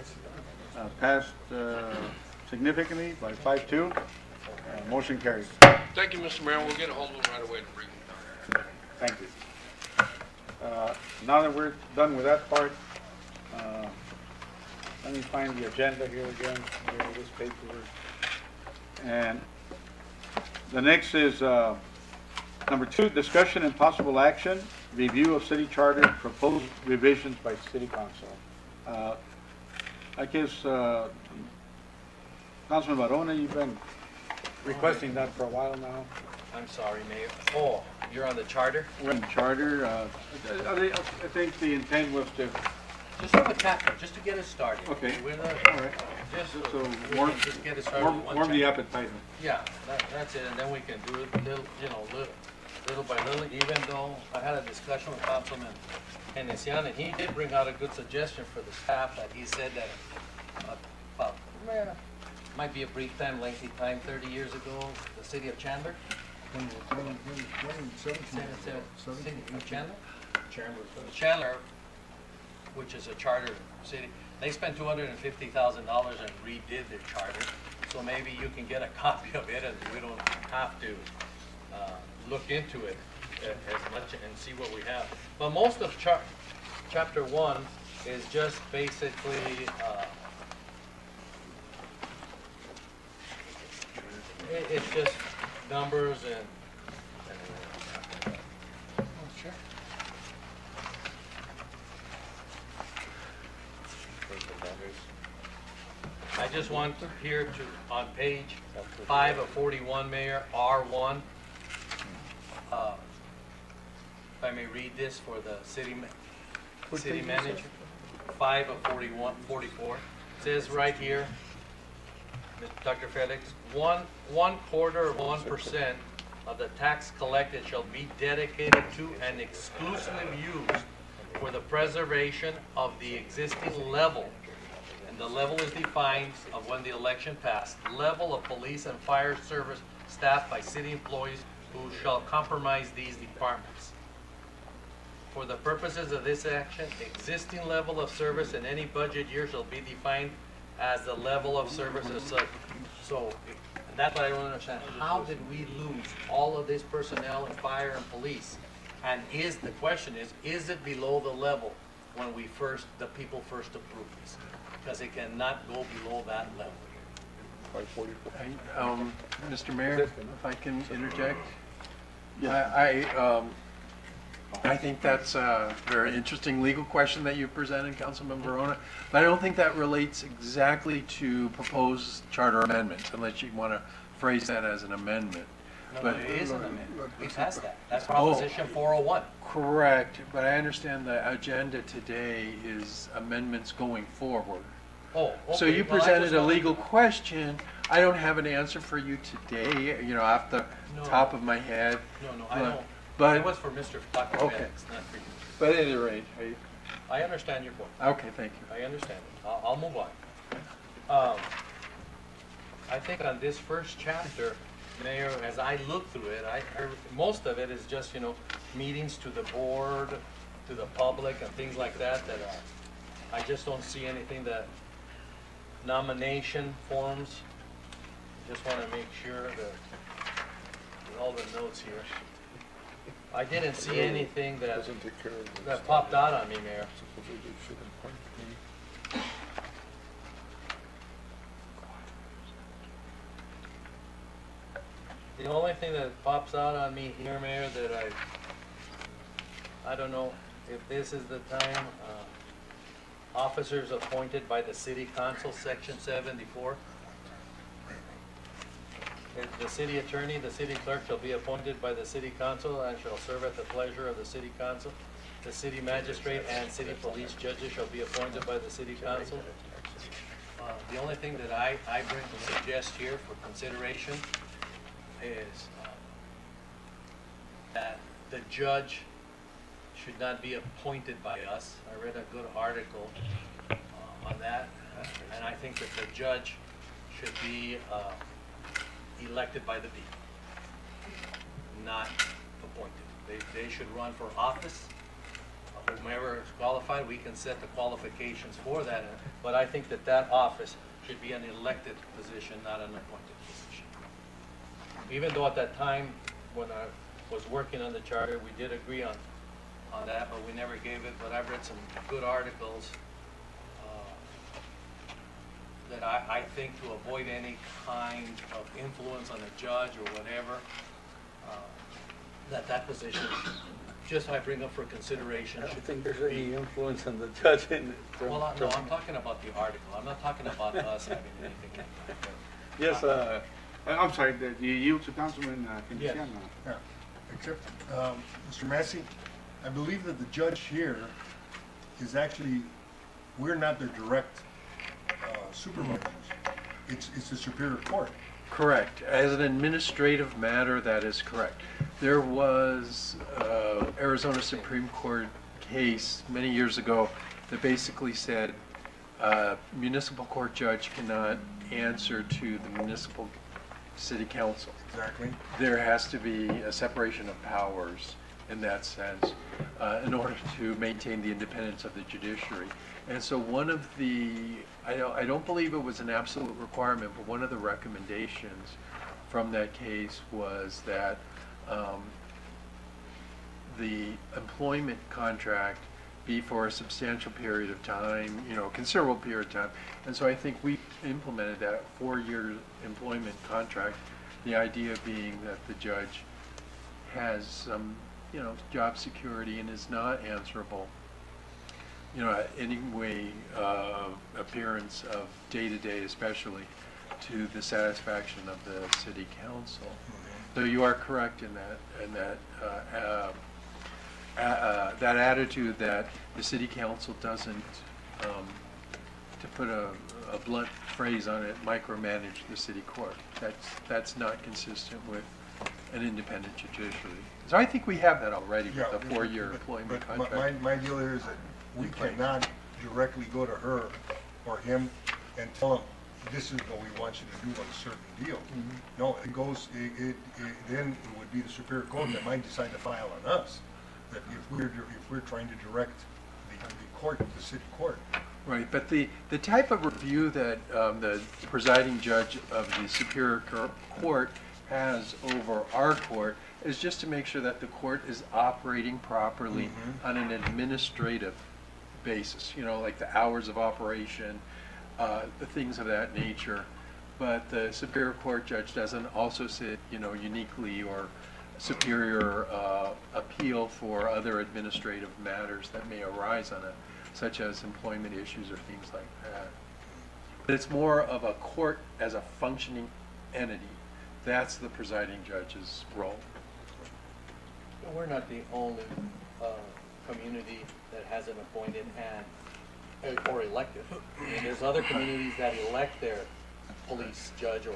passed significantly by 5-2. Motion carries. Thank you, Mr. Mayor. We'll get a hold of them right away to bring them down. Thank you. Now that we're done with that part, let me find the agenda here again, this paperwork. And the next is number 2, discussion and possible action, review of city charter, proposed revisions by city council. I guess, Councilman Barona, you've been requesting that for a while now. I'm sorry, Mayor. Oh, you're on the charter? We're in charter. I think the intent was to. Just have a chapter, just to get us started. Okay. We're not, All right. just So just get us started. with one warm the chapter. appetite. Yeah, that's it, and then we can do it little, little by little, even though I had a discussion with Councilman Enesian, and he did bring out a good suggestion for the staff, that he said that might be a brief time, lengthy time, 30 years ago, the city of Chandler, Chandler, which is a charter city, they spent $250,000 and redid their charter. So maybe you can get a copy of it, and we don't have to look into it as much and see what we have. But most of chapter 1 is just basically, it's just numbers and I just want here to, on page 5 of 41, Mayor, R1, if I may read this for the city manager, 5 of 44, says right here, Dr. Felix, one quarter of 1% of the tax collected shall be dedicated to and exclusively used for the preservation of the existing level. And the level is defined of when the election passed. Level of police and fire service staffed by city employees who shall compromise these departments. For the purposes of this action, existing level of service in any budget year shall be defined as the level of service as such. So that's what I don't understand. How did we lose all of this personnel in fire and police? And the question is it below the level when the people first approved this? Because it cannot go below that level. Mr. Mayor, if I can interject? I think that's a very interesting legal question that you presented, Councilman Verona, but I don't think that relates exactly to proposed charter amendments, unless you want to phrase that as an amendment. No, it is an amendment. We passed that. That's Proposition 401. Correct, but I understand the agenda today is amendments going forward. Oh, okay. So you presented a legal question. I don't have an answer for you today, off the top of my head. No, I don't. But it was for Mr. Dr. Okay. Felix, not for you. But at any rate, I understand your point. okay, thank you. I understand it. I'll move on. I think on this first chapter, Mayor, as I look through it, most of it is just, meetings to the board, to the public, and things like that, I just don't see anything that nomination forms. Just want to make sure that all the notes here. I didn't see anything that popped out on me, Mayor. The only thing that pops out on me here, Mayor, that I don't know if this is the time, officers appointed by the city council, section 74. The city attorney, the city clerk shall be appointed by the city council and shall serve at the pleasure of the city council. The city magistrate and city police judges shall be appointed by the city council. The only thing that I bring to suggest here for consideration is that the judge should not be appointed by us. I read a good article on that, and I think that the judge should be elected by the people, not appointed. They should run for office. Whomever is qualified, we can set the qualifications for that, but I think that office should be an elected position, not an appointed position. Even though at that time, when I was working on the charter, we did agree on that, but we never gave it. But I've read some good articles that I think to avoid any kind of influence on a judge or whatever, that position, just I bring up for consideration. I don't think there's any influence on the judge in it. Well, no, I'm talking about the article. I'm not talking about us having anything like that. Yes, I'm sorry, that you yield to Councilman Feliciano. Yeah, except, Mr. Massey, I believe that the judge here is actually, we're not their direct supervisors. It's the Superior Court. Correct. As an administrative matter, that is correct. There was an Arizona Supreme Court case many years ago that basically said a municipal court judge cannot answer to the municipal city council. Exactly. There has to be a separation of powers in that sense in order to maintain the independence of the judiciary. And so one of the, I don't believe it was an absolute requirement, but one of the recommendations from that case was that the employment contract be for a substantial period of time, you know, considerable period of time. And so I think we implemented that 4-year employment contract, the idea being that the judge has some, you know, job security and is not answerable, you know, any way, appearance of day-to-day especially, to the satisfaction of the city council. So you are correct in that that attitude that the city council doesn't, to put a blunt phrase on it, micromanage the city court. That's not consistent with an independent judiciary. So I think we have that already with the 4-year employment but contract. my deal is that we cannot directly go to her or him and tell them, this is what we want you to do on a certain deal. No, it goes, then it would be the Superior Court that might decide to file on us. That if we're trying to direct the court, the city court. Right, but the type of review that the presiding judge of the Superior Court has over our court is just to make sure that the court is operating properly on an administrative basis, you know, like the hours of operation, the things of that nature. But the Superior Court judge doesn't also sit, you know, uniquely or superior appeal for other administrative matters that may arise on it, such as employment issues or things like that. But it's more of a court as a functioning entity. That's the presiding judge's role. We're not the only community that has an appointed and or elected. I mean, there's other communities that elect their police judge or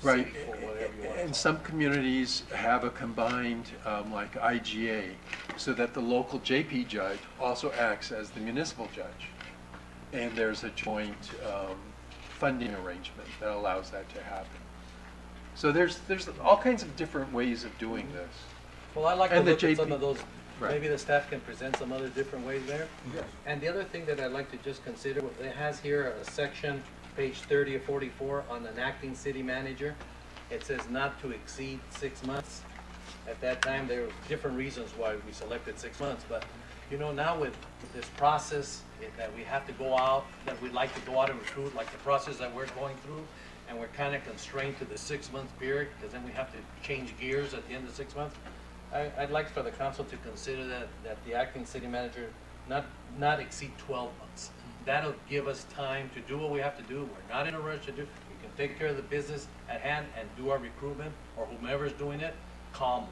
Right, city or whatever you want to and call some communities have a combined, like IGA, so that the local JP judge also acts as the municipal judge. And there's a joint funding arrangement that allows that to happen. So there's all kinds of different ways of doing this. Well, I'd like to And the look at JP some of those, right. maybe the staff can present some other different ways there. Yes. And the other thing that I'd like to just consider, it has here a section, page 30 of 44, on an acting city manager. It says not to exceed 6 months. At that time, there were different reasons why we selected 6 months, but you know, now with this process that we have to go out, that we'd like to go out and recruit, like the process that we're going through, and we're kind of constrained to the 6 month period, because then we have to change gears at the end of 6 months. I'd like for the council to consider that the acting city manager not exceed 12 months. That'll give us time to do what we have to do. We're not in a rush to do. We can take care of the business at hand and do our recruitment, or whomever's doing it, calmly.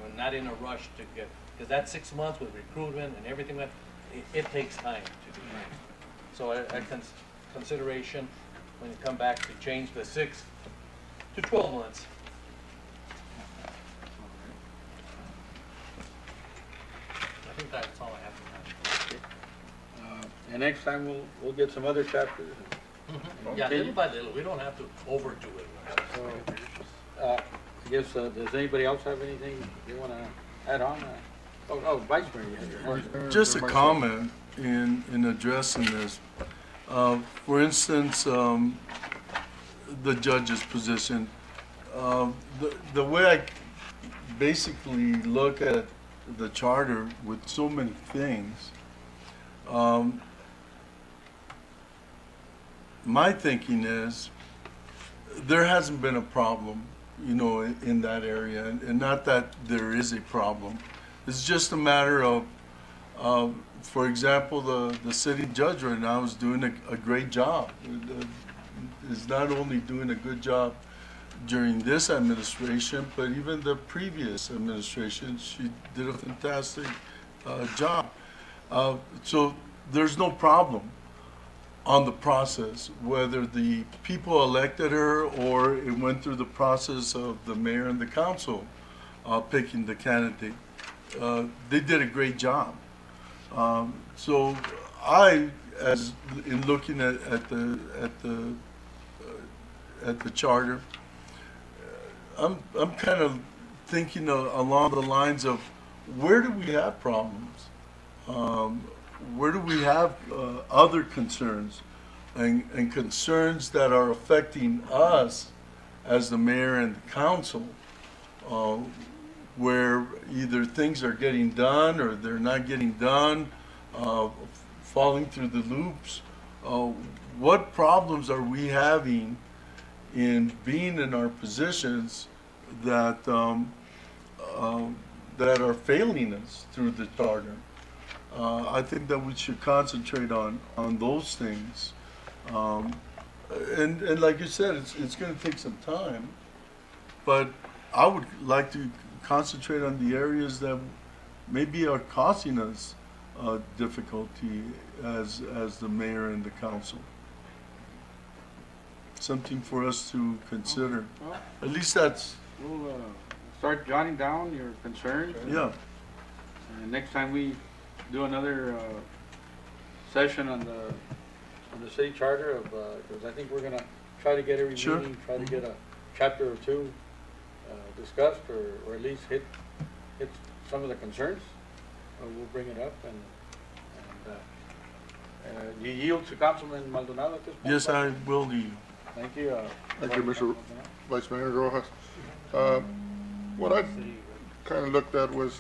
We're not in a rush to get, because that 6 months with recruitment and everything, it takes time to do. So consideration when you come back to change the 6 to 12 months. I think that's all I have for now. And next time we'll get some other chapters. Yeah, little by little. We don't have to overdo it. So, I guess, does anybody else have anything they want to add on? Vice Mayor, you had your hand. Just a comment in addressing this. For instance, the judge's position. The way I basically look at the charter with so many things, my thinking is there hasn't been a problem, you know, in that area, and not that there is a problem. It's just a matter of, for example, the city judge right now is doing a great job. Is not only doing a good job during this administration, but even the previous administration, she did a fantastic job. So there's no problem on the process, whether the people elected her or it went through the process of the mayor and the council picking the candidate. They did a great job. So I, as in looking at the charter, I'm kind of thinking along the lines of where do we have problems? Where do we have other concerns and concerns that are affecting us as the mayor and the council? where either things are getting done or they're not getting done, falling through the loops. What problems are we having in being in our positions that that are failing us through the charter? I think that we should concentrate on those things. And like you said, it's going to take some time, but I would like to concentrate on the areas that maybe are causing us difficulty as the mayor and the council. Something for us to consider. Well, At least that's, we'll start jotting down your concerns. yeah. And next time we do another session on the city charter of, because I think we're gonna try to get every Sure. meeting, try to get a chapter or two discussed, or at least hit some of the concerns. We'll bring it up, and you yield to Councilman Maldonado at this point? Yes, I will do. Thank you. Thank you, Mr. Vice Mayor Rojas. What I kind of looked at was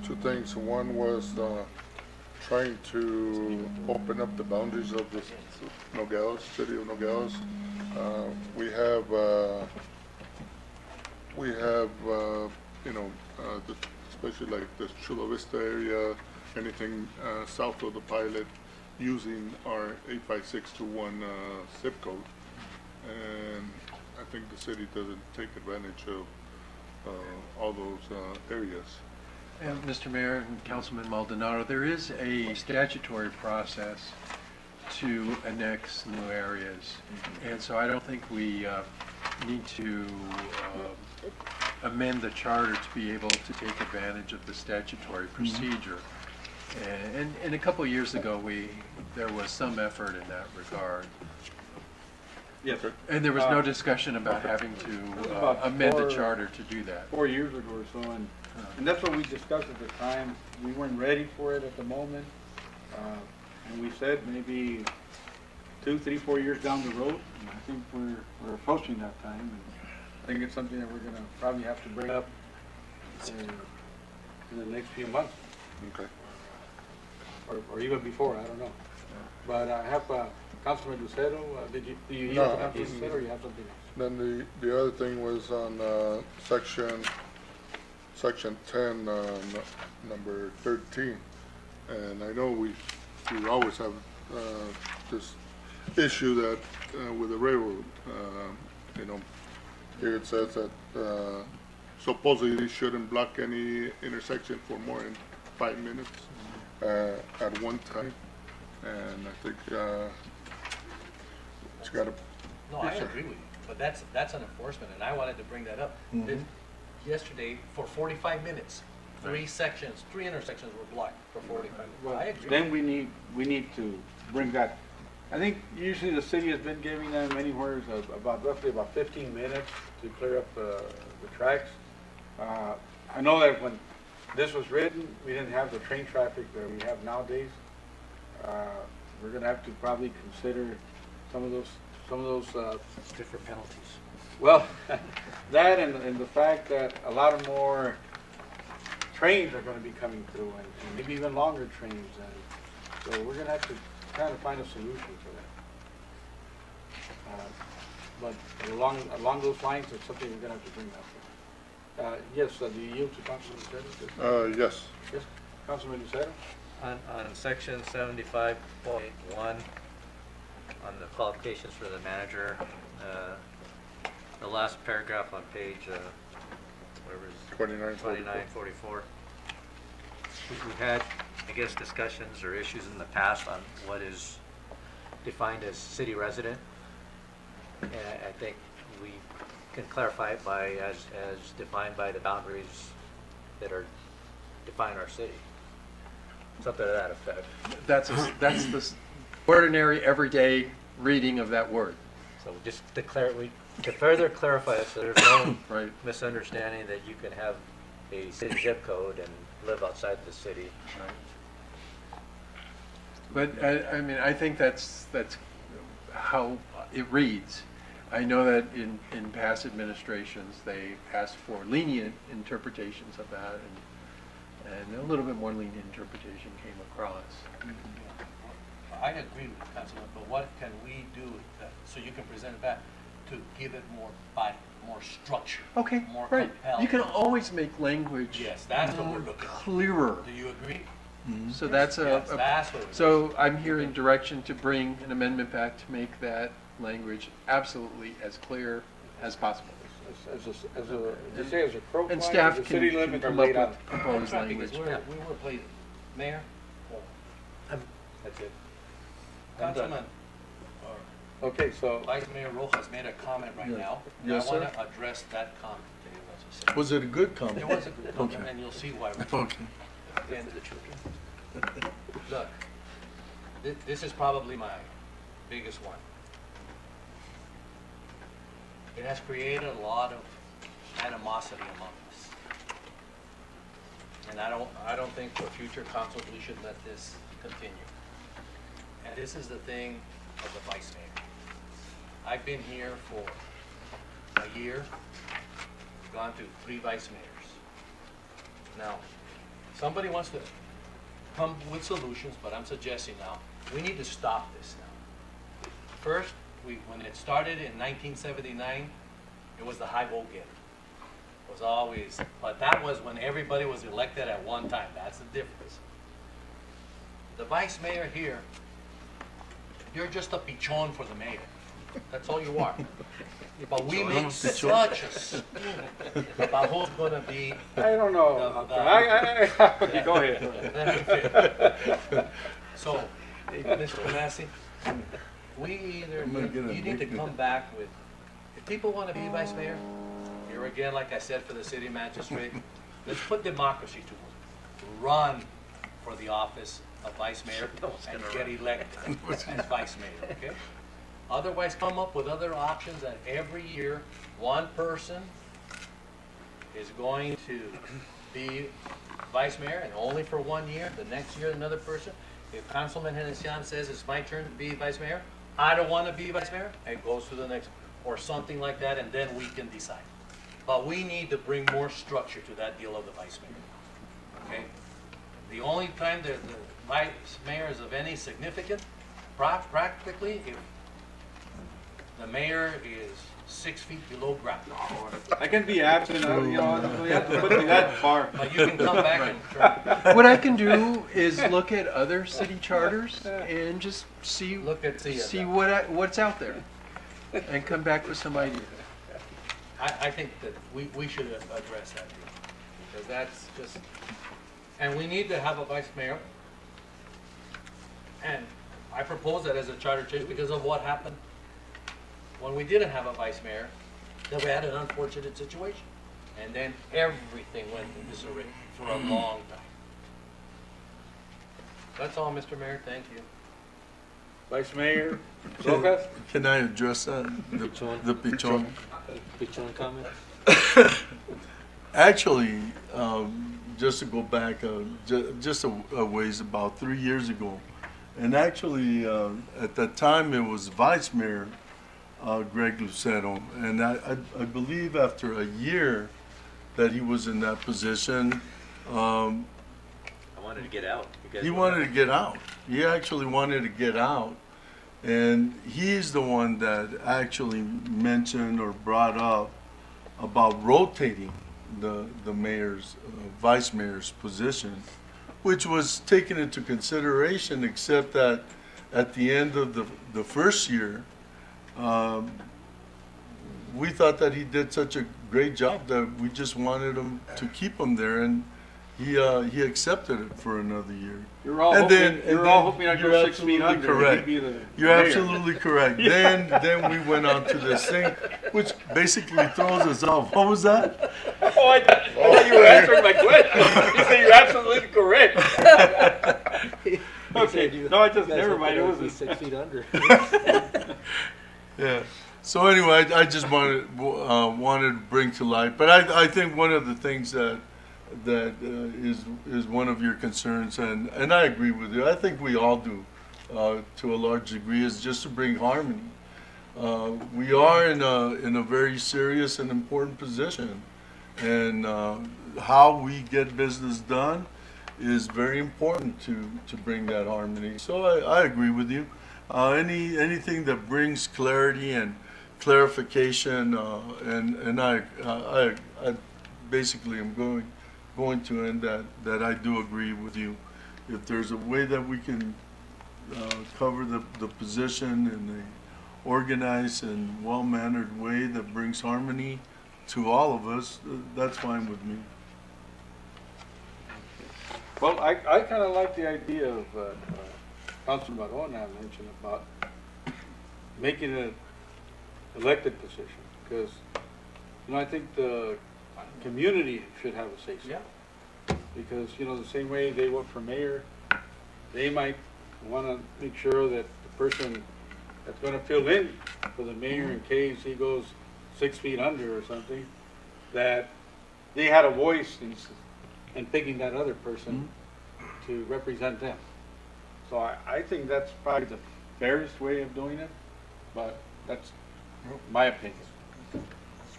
two things. One was trying to open up the boundaries of the Nogales, city of Nogales. We have you know, especially like the Chula Vista area, anything south of the pilot, using our 85621 zip code. And I think the city doesn't take advantage of all those areas. And Mr. Mayor and Councilman Maldonado, there is a statutory process to annex new areas. And so I don't think we need to amend the charter to be able to take advantage of the statutory procedure. And a couple of years ago, there was some effort in that regard. Yes, sir. And there was no discussion about having to amend the charter to do that. 4 years ago or so, and that's what we discussed at the time. We weren't ready for it at the moment, and we said maybe 2, 3, 4 years down the road. And I think we're approaching that time, and I think it's something that we're going to probably have to bring up in the next few months, Okay. or even before. I don't know. But I have Councilman Lucero. Do you yield No, to Councilman Lucero, or you have something else? Then the other thing was on section 10, number 13. And I know we always have this issue that with the railroad, you know, here it says that supposedly it shouldn't block any intersection for more than 5 minutes at one time. And I think it's got to. No, I agree with you, but that's an enforcement, and I wanted to bring that up. Yesterday, for 45 minutes, 3 intersections were blocked for 45 minutes. Well, I agree. then we need to bring that. I think usually the city has been giving them anywhere roughly about 15 minutes to clear up the tracks. I know that when this was written, we didn't have the train traffic that we have nowadays. We're going to have to probably consider some of those Different penalties. well, that and the fact that a lot of more trains are going to be coming through, and maybe even longer trains, and so we're going to have to kind of find a solution for that. But along those lines, it's something we're going to have to bring up. Yes, do you yield to Councilman Lucero? Yes. Yes, Councilman Lucero? On section 75.1, on the qualifications for the manager, the last paragraph on page, whatever it is, 2944. We've had, I guess, discussions or issues in the past on what is defined as city resident. And I think we can clarify it by as defined by the boundaries that are define our city. Something to that effect. That's the ordinary, everyday reading of that word. So just to further clarify it, so there's no Right. misunderstanding that you can have a city zip code and live outside the city. But I mean, I think that's how it reads. I know that in past administrations, they asked for lenient interpretations of that, and a little bit more lenient interpretation came across. I agree with Councilman, but what can we do so you can present it back to give it more bite, more structure? Okay, more right. compelling? You can always make language Yes, that's what we're looking for. clearer. Do you agree? So that's Yes, that's what it is. so I'm hearing direction to bring an amendment back to make that language absolutely as clear as possible. You say as a crow And flies, staff the can city limits are come up laid out. with proposed Because language. we were playing, Mayor? That's it. Councilman, or Okay, so, Vice Mayor Rojas made a comment right Yes. now. and Yes, I want sir. to address that comment that he wants to say. Was it a good comment? It was a good comment, Okay. and you'll see why. Okay. Look, this is probably my biggest one. It has created a lot of animosity among us. And I don't think for future councils we should let this continue. And this is the thing of the vice mayor. I've been here for a year, gone through 3 vice mayors. Now, somebody wants to come with solutions, but I'm suggesting now, we need to stop this now. First, when it started in 1979, it was the high vote getter. It was always, but that was when everybody was elected at one time. That's the difference. The vice mayor here, you're just a pichon for the mayor. That's all you are. But we make such a stink about who's going to be. I don't know. Okay, go ahead. Let me finish. So, Mr. Massey, you need to come back with, if people want to be vice mayor, here again, like I said for the city magistrate, let's put democracy to work. Run for the office of vice mayor and get elected as vice mayor, okay? Otherwise, come up with other options that every year, one person is going to be vice mayor and only for 1 year. The next year, another person. If Councilman Henesian says it's my turn to be vice mayor, I don't want to be vice mayor, it goes to the next, or something like that, and then we can decide. But we need to bring more structure to that deal of the vice mayor, okay? The only time the vice mayor is of any significance, practically, if the mayor is 6 feet below ground. I can be absent, you know, we have to put me that far. But you can come back and try. What I can do is look at other city charters and just see what's out there, and come back with some ideas. I think that we should address that deal, because that's just, and we need to have a vice mayor. And I propose that as a charter change because of what happened when we didn't have a vice mayor, that we had an unfortunate situation. And then everything went in disarray for a long time. That's all, Mr. Mayor. Thank you. Vice Mayor Rojas? Can I address that? The pichon? Pichon comment? Actually, just to go back, just a ways, about 3 years ago, and actually at that time it was Vice Mayor Greg Lucero, and I believe after a year that he was in that position, I wanted to get out. he wanted to get out. He actually wanted to get out, and he's the one that actually mentioned or brought up about rotating the mayor's, vice mayor's position, which was taken into consideration, except that at the end of the first year, we thought that he did such a great job that we just wanted him to keep him there, and he accepted it for another year. You're all hoping I'd go 6 feet under. Correct. He'd be the You're mayor. absolutely correct. Then we went on to this thing, which basically throws us off. What was that? Oh, I thought you were answering my question. You said you're absolutely correct. Okay, no, I just, never mind, it was 6 feet under. Yeah. So anyway, I just wanted to bring to light, but I think one of the things that is one of your concerns, and I agree with you. I think we all do, to a large degree, is just to bring harmony We are in a very serious and important position, and how we get business done is very important to bring that harmony. So I agree with you. Anything that brings clarity and clarification, and I basically am going to end that I do agree with you. If there's a way that we can cover the position in a organized and well-mannered way that brings harmony to all of us, that's fine with me. Well, I kind of like the idea of Councilman Barona mentioned about making it an elected position, because, I think the community should have a say-so. Yeah. Because, the same way they vote for mayor, they might want to make sure that the person that's going to fill in for the mayor in case he goes 6 feet under or something, that they had a voice in picking that other person to represent them. So I think that's probably the fairest way of doing it, but that's my opinion.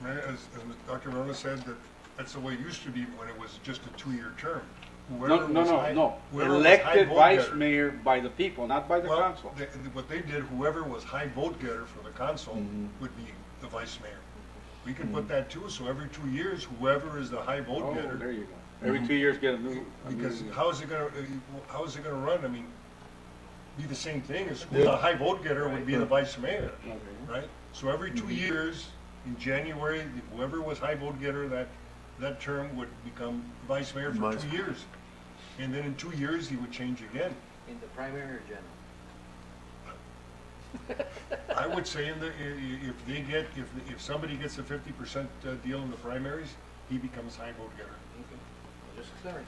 As Dr. Verona said, that's the way it used to be when it was just a 2-year term. No. Whoever was Elected high vote vice getter. mayor by the people, not by the council. What they did, whoever was high vote getter for the council would be the vice mayor. We can put that too, so every 2 years, whoever is the high vote Oh, getter. there you go. Every 2 years get a new. Because how is it gonna run? I mean, be the same thing as the high vote getter would be the vice mayor, right? So every 2 years, in January, whoever was high vote getter that term would become vice mayor for 2 years. And then in 2 years, he would change again. In the primary or general? I would say if somebody gets a 50% deal in the primaries, he becomes high vote getter. Okay. Just clearing.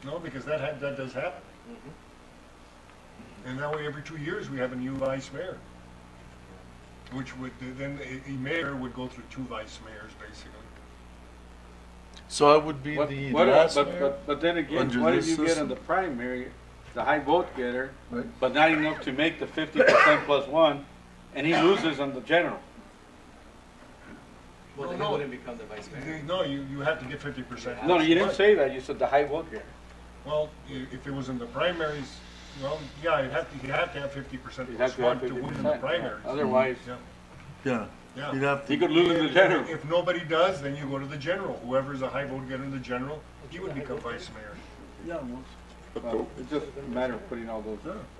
No, because that does happen. And that way, every 2 years, we have a new vice mayor. Which would, then a mayor would go through 2 vice mayors, basically. So I would be the last mayor? But then again, under what if this you get in system? the primary, the high vote getter, Right. but not enough to make the 50% plus 1, and he loses on the general? Well, then he wouldn't become the vice mayor. No, you have to get 50%. No, you didn't say that. You said the high vote getter. Well, if it was in the primaries, well, yeah, you'd have to have 50% You plus have to have 1 to win in 50%. the primaries. Otherwise, Yeah. Yeah. You'd have he to, could lose in the general. If nobody does, then you go to the general. Whoever's a high vote getter in the general, he would become vice mayor. yeah, well, Well, it's just a matter of putting all those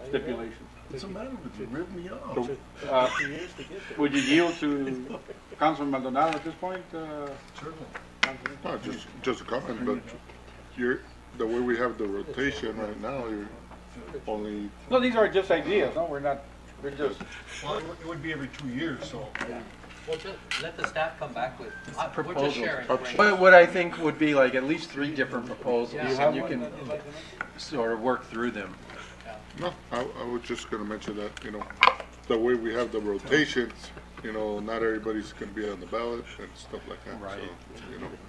stipulations. what's the matter with you? Rip me off. So, would you yield to Councilman Maldonado at this point? Certainly. Councilman? No, just a comment, but the way we have the rotation right now, you're only, No, these are just ideas. No, we're just. Well, it would be every 2 years, so. Well, just let the staff come back with, we're just proposals. sharing. What I think would be like at least 3 different proposals, Yeah. and you can sort of work through them. no, I was just gonna mention that, the way we have the rotations, not everybody's gonna be on the ballot and stuff like that. Right. So,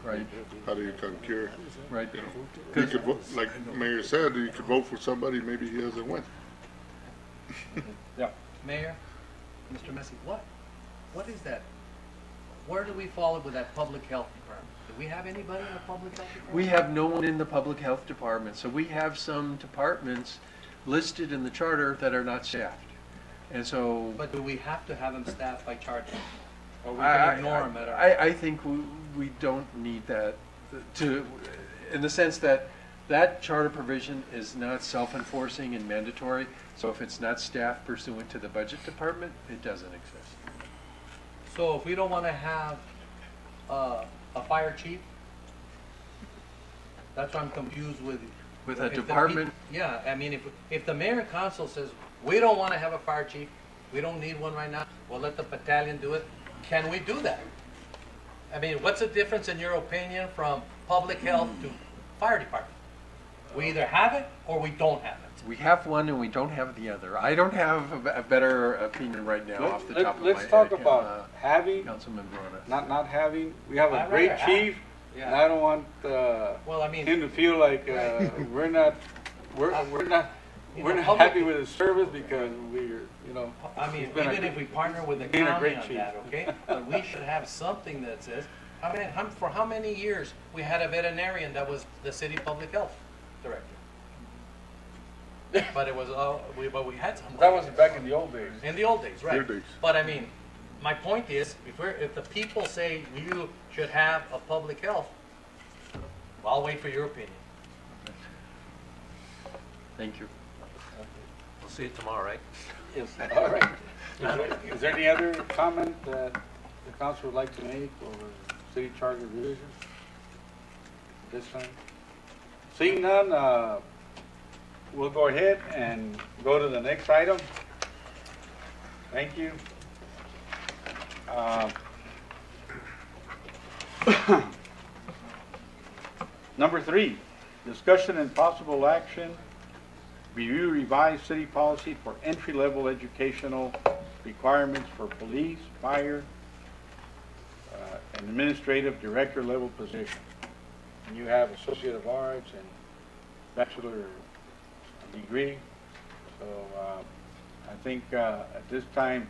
Right, how do you concur? right. You could vote, like Mayor said, you could vote for somebody, maybe he doesn't win. Yeah. Mayor, Mr. Messi, what is that? Where do we fall with that public health department? Do we have anybody in the public health department? We have no one in the public health department, so we have some departments listed in the charter that are not staffed. And so But do we have to have them staffed by charter? Or we I, can ignore them at our? I think we don't need that in the sense that that charter provision is not self-enforcing and mandatory. So if it's not staffed pursuant to the budget department, it doesn't exist. So if we don't want to have a fire chief, that's why I'm confused with. With a if the department- Yeah, I mean, if the mayor and council says, we don't want to have a fire chief, we don't need one right now, we'll let the battalion do it, can we do that? I mean, what's the difference in your opinion from public health to fire department? We either have it or we don't have it. We have one and we don't have the other. I don't have a better opinion right now off the top of my head. Let's talk about having, Councilman Verona. not having. We have a I'd great rather have. chief, Yeah. and I don't want Well, I mean, him to feel like we're not You we're know, not public- happy with his service because we're, you know. I mean, he's been a even if we partner with the being a county great on chief. that, okay? But we should have something that says, I mean, for how many years we had a veterinarian that was the city public health director? But it was, but we had somebody. That was back in the old days. In the old days, right? Old days. But I mean, my point is, if the people say you should have a public health, well, I'll wait for your opinion. Thank you. We'll see you tomorrow, right? Yes, all right. Is there any other comment that the council would like to make over city charter revision this time? Seeing none, we'll go ahead and go to the next item. Thank you. Number 3, discussion and possible action, review revised city policy for entry-level educational requirements for police, fire, and administrative director level position. And you have Associate of Arts and Bachelor degree. So I think at this time,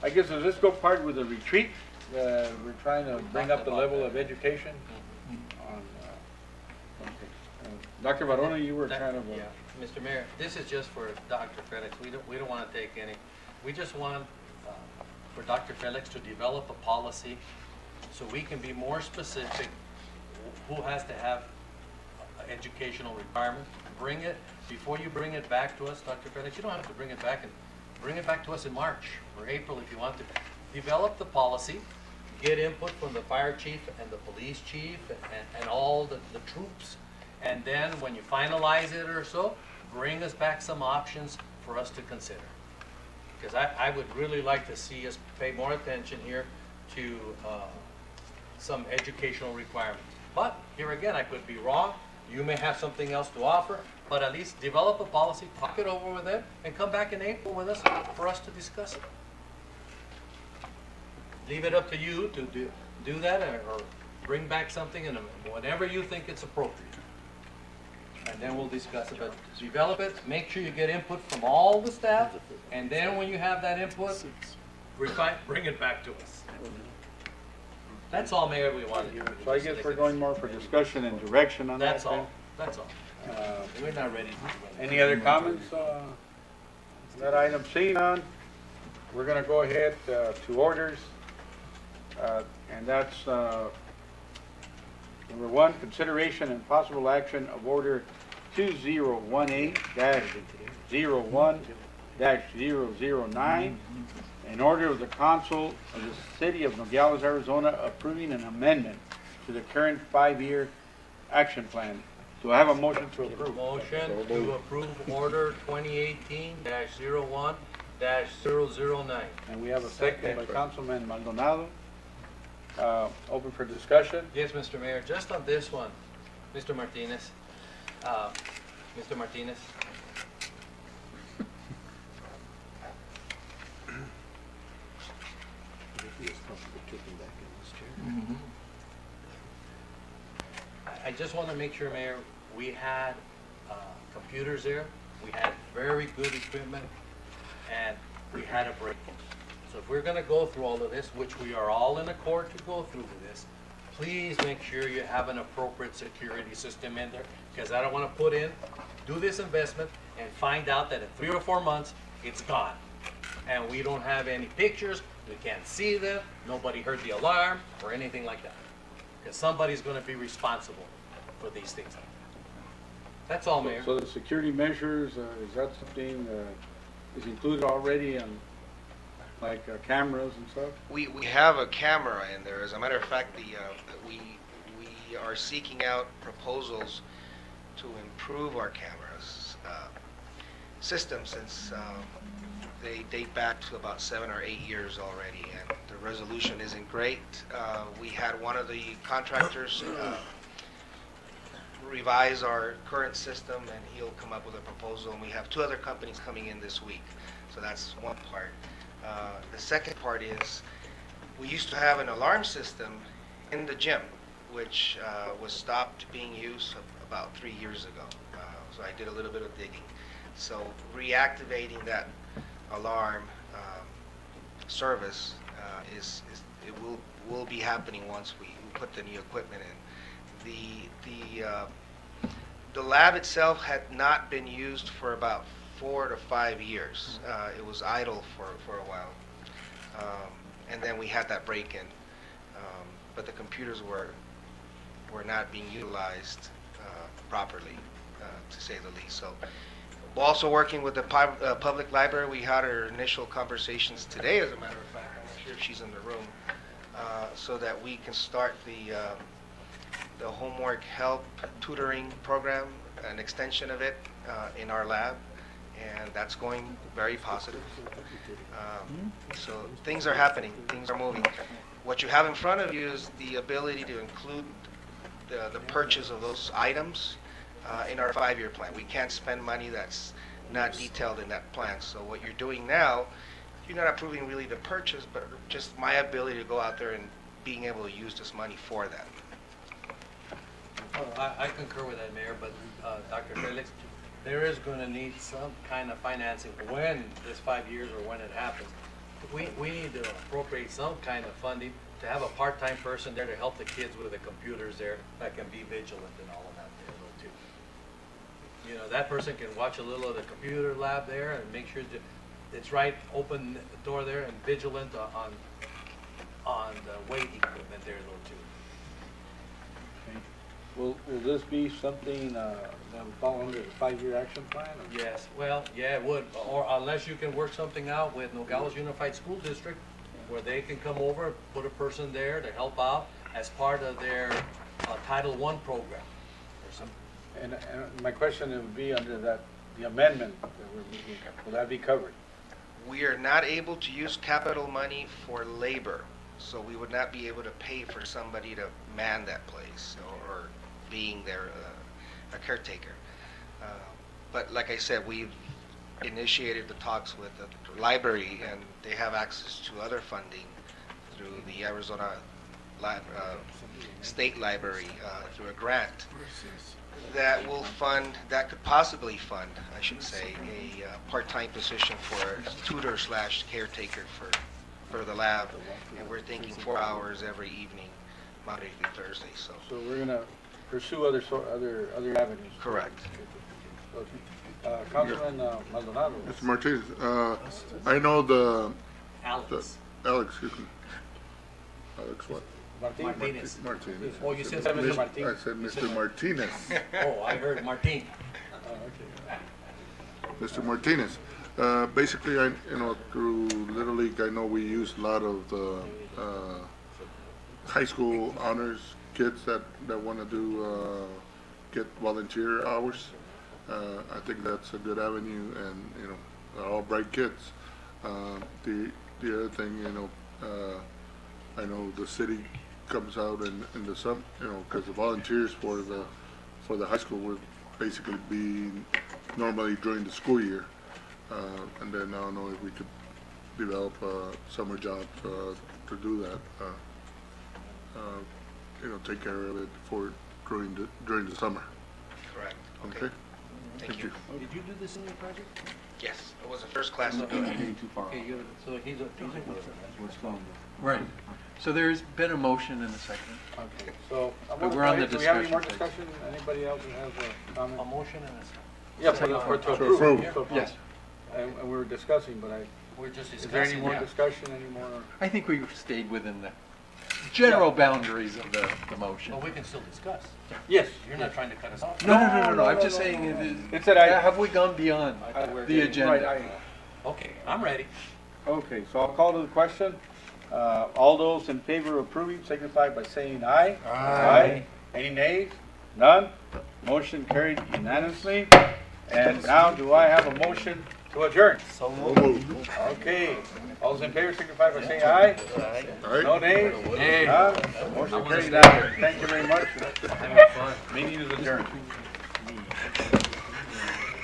I guess does this go part with the retreat? We're trying to bring up the level of education. Dr. Barona, you were kind of Yeah, Mr. Mayor, this is just for Dr. Felix. We don't want to take any. We just want for Dr. Felix to develop a policy so we can be more specific who has to have educational requirements. Bring it, before you bring it back to us, Dr. Felix, you don't have to bring it back, and bring it back to us in March or April if you want to. Develop the policy, get input from the fire chief and the police chief and all the troops. And then when you finalize it or so, bring us back some options for us to consider. Because I would really like to see us pay more attention here to some educational requirements. But here again, I could be wrong. You may have something else to offer, but at least develop a policy, talk it over with them, and come back in April with us for us to discuss it. Leave it up to you to do that or bring back something and whenever you think it's appropriate. And then we'll discuss it, but develop it, make sure you get input from all the staff, and then when you have that input, bring it back to us. That's all, Mayor, we want to hear. So I guess we're going more for discussion and direction on that. That's all, that's all. We're not ready to do anything. Any other comments on that item? Seeing none, we're going to go ahead to orders. And that's number 1, consideration and possible action of order 2018-01-009, an order of the Council of the City of Nogales, Arizona, approving an amendment to the current 5-year action plan. Do I have a motion to approve? Motion to approve order 2018-01-009. And we have a second by Councilman Maldonado. Open for discussion. Yes, Mr. Mayor, just on this one, Mr. Martinez. Mr. Martinez. I just want to make sure, Mayor, we had computers there, we had very good equipment, and we had a break-in. So if we're going to go through all of this, which we are all in accord to go through with this, please make sure you have an appropriate security system in there, because I don't want to do this investment and find out that in 3 or 4 months, it's gone. And we don't have any pictures, we can't see them, nobody heard the alarm or anything like that. Because somebody's going to be responsible for these things. That's all, Mayor. So the security measures, is that something is included already on like cameras and stuff? We have a camera in there. As a matter of fact, we are seeking out proposals to improve our cameras system since they date back to about 7 or 8 years already, and the resolution isn't great. We had one of the contractors revise our current system, and he'll come up with a proposal, and we have 2 other companies coming in this week. So that's one part. The second part is we used to have an alarm system in the gym, which was stopped being used about 3 years ago. So I did a little bit of digging. So reactivating that alarm service it will be happening once we put the new equipment in. The lab itself had not been used for about 4 to 5 years. It was idle for a while, and then we had that break-in, but the computers were not being utilized properly, to say the least. So, we're also working with the public library. We had our initial conversations today, as a matter of fact. I'm not sure if she's in the room, so that we can start the homework help tutoring program, an extension of it in our lab, and that's going very positive. So things are happening, things are moving. What you have in front of you is the ability to include the purchase of those items in our 5-year plan. We can't spend money that's not detailed in that plan. So what you're doing now, you're not approving really the purchase, but just my ability to go out there and being able to use this money for that. I concur with that, Mayor, but Dr. Felix, there is going to need some kind of financing when this 5 years or when it happens. We need to appropriate some kind of funding to have a part-time person there to help the kids with the computers there that can be vigilant and all of that there though too. You know, that person can watch a little of the computer lab there and make sure that it's right, open the door there and vigilant on the weight equipment there though too. Will this be something that will fall under the 5-year action plan? Or? Yes, well, yeah, it would, or unless you can work something out with Nogales Unified School District where they can come over, put a person there to help out as part of their Title I program or something. And my question would be under the amendment that we're making, will that be covered? We are not able to use capital money for labor, so we would not be able to pay for somebody to man that place or being there, a caretaker. But like I said, we've initiated the talks with the library, and they have access to other funding through the Arizona State Library through a grant that will fund, that could possibly fund, I should say, a part-time position for a tutor / caretaker for the lab, and we're thinking 4 hours every evening, Monday through Thursday. So we're going to pursue other avenues. Correct. Councilman Maldonado. Mr. Martinez, I know Alex. Alex, excuse me. Alex what? Martinez. Martinez. Oh, you said Mr. Martinez. I said Mr. Martinez. Oh, I heard Martin. Mr. Martinez. Basically, through Little League, I know we use a lot of the high school honors kids that want to do get volunteer hours. I think that's a good avenue, and they're all bright kids. The other thing, I know the city comes out in the summer, because the volunteers for the high school would basically be normally during the school year, and then I don't know if we could develop a summer job to do that. Take care of it during the summer. Correct. Okay. Thank you. Did you do this in your project? Yes, it was the first class to do it. Okay, so he's a Right. So there's been a motion and a second. Okay. So But we're on the do we have any more discussion phase. discussion? Anybody else that has a comment? a motion and a second. Yeah, to approve. approve. To approve. Yes. And we were discussing, but We're just is discussing. there any more yeah. discussion, any more? I think we've stayed within the general boundaries of the motion. But we can still discuss. Yes. You're not trying to cut us off. No. I'm just saying, It's that I. have we gone beyond the agenda? Okay, I'm ready. Okay, so I'll call to the question. All those in favor of approving signify by saying aye. Aye. Any nays? None? Motion carried unanimously. And now do I have a motion to adjourn? So moved. Okay, all those in favor signify by saying aye. All No right. nays? None? Motion carried unanimously. Thank you very much. Meeting is adjourned.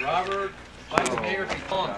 Robert, Vice Mayor, be on.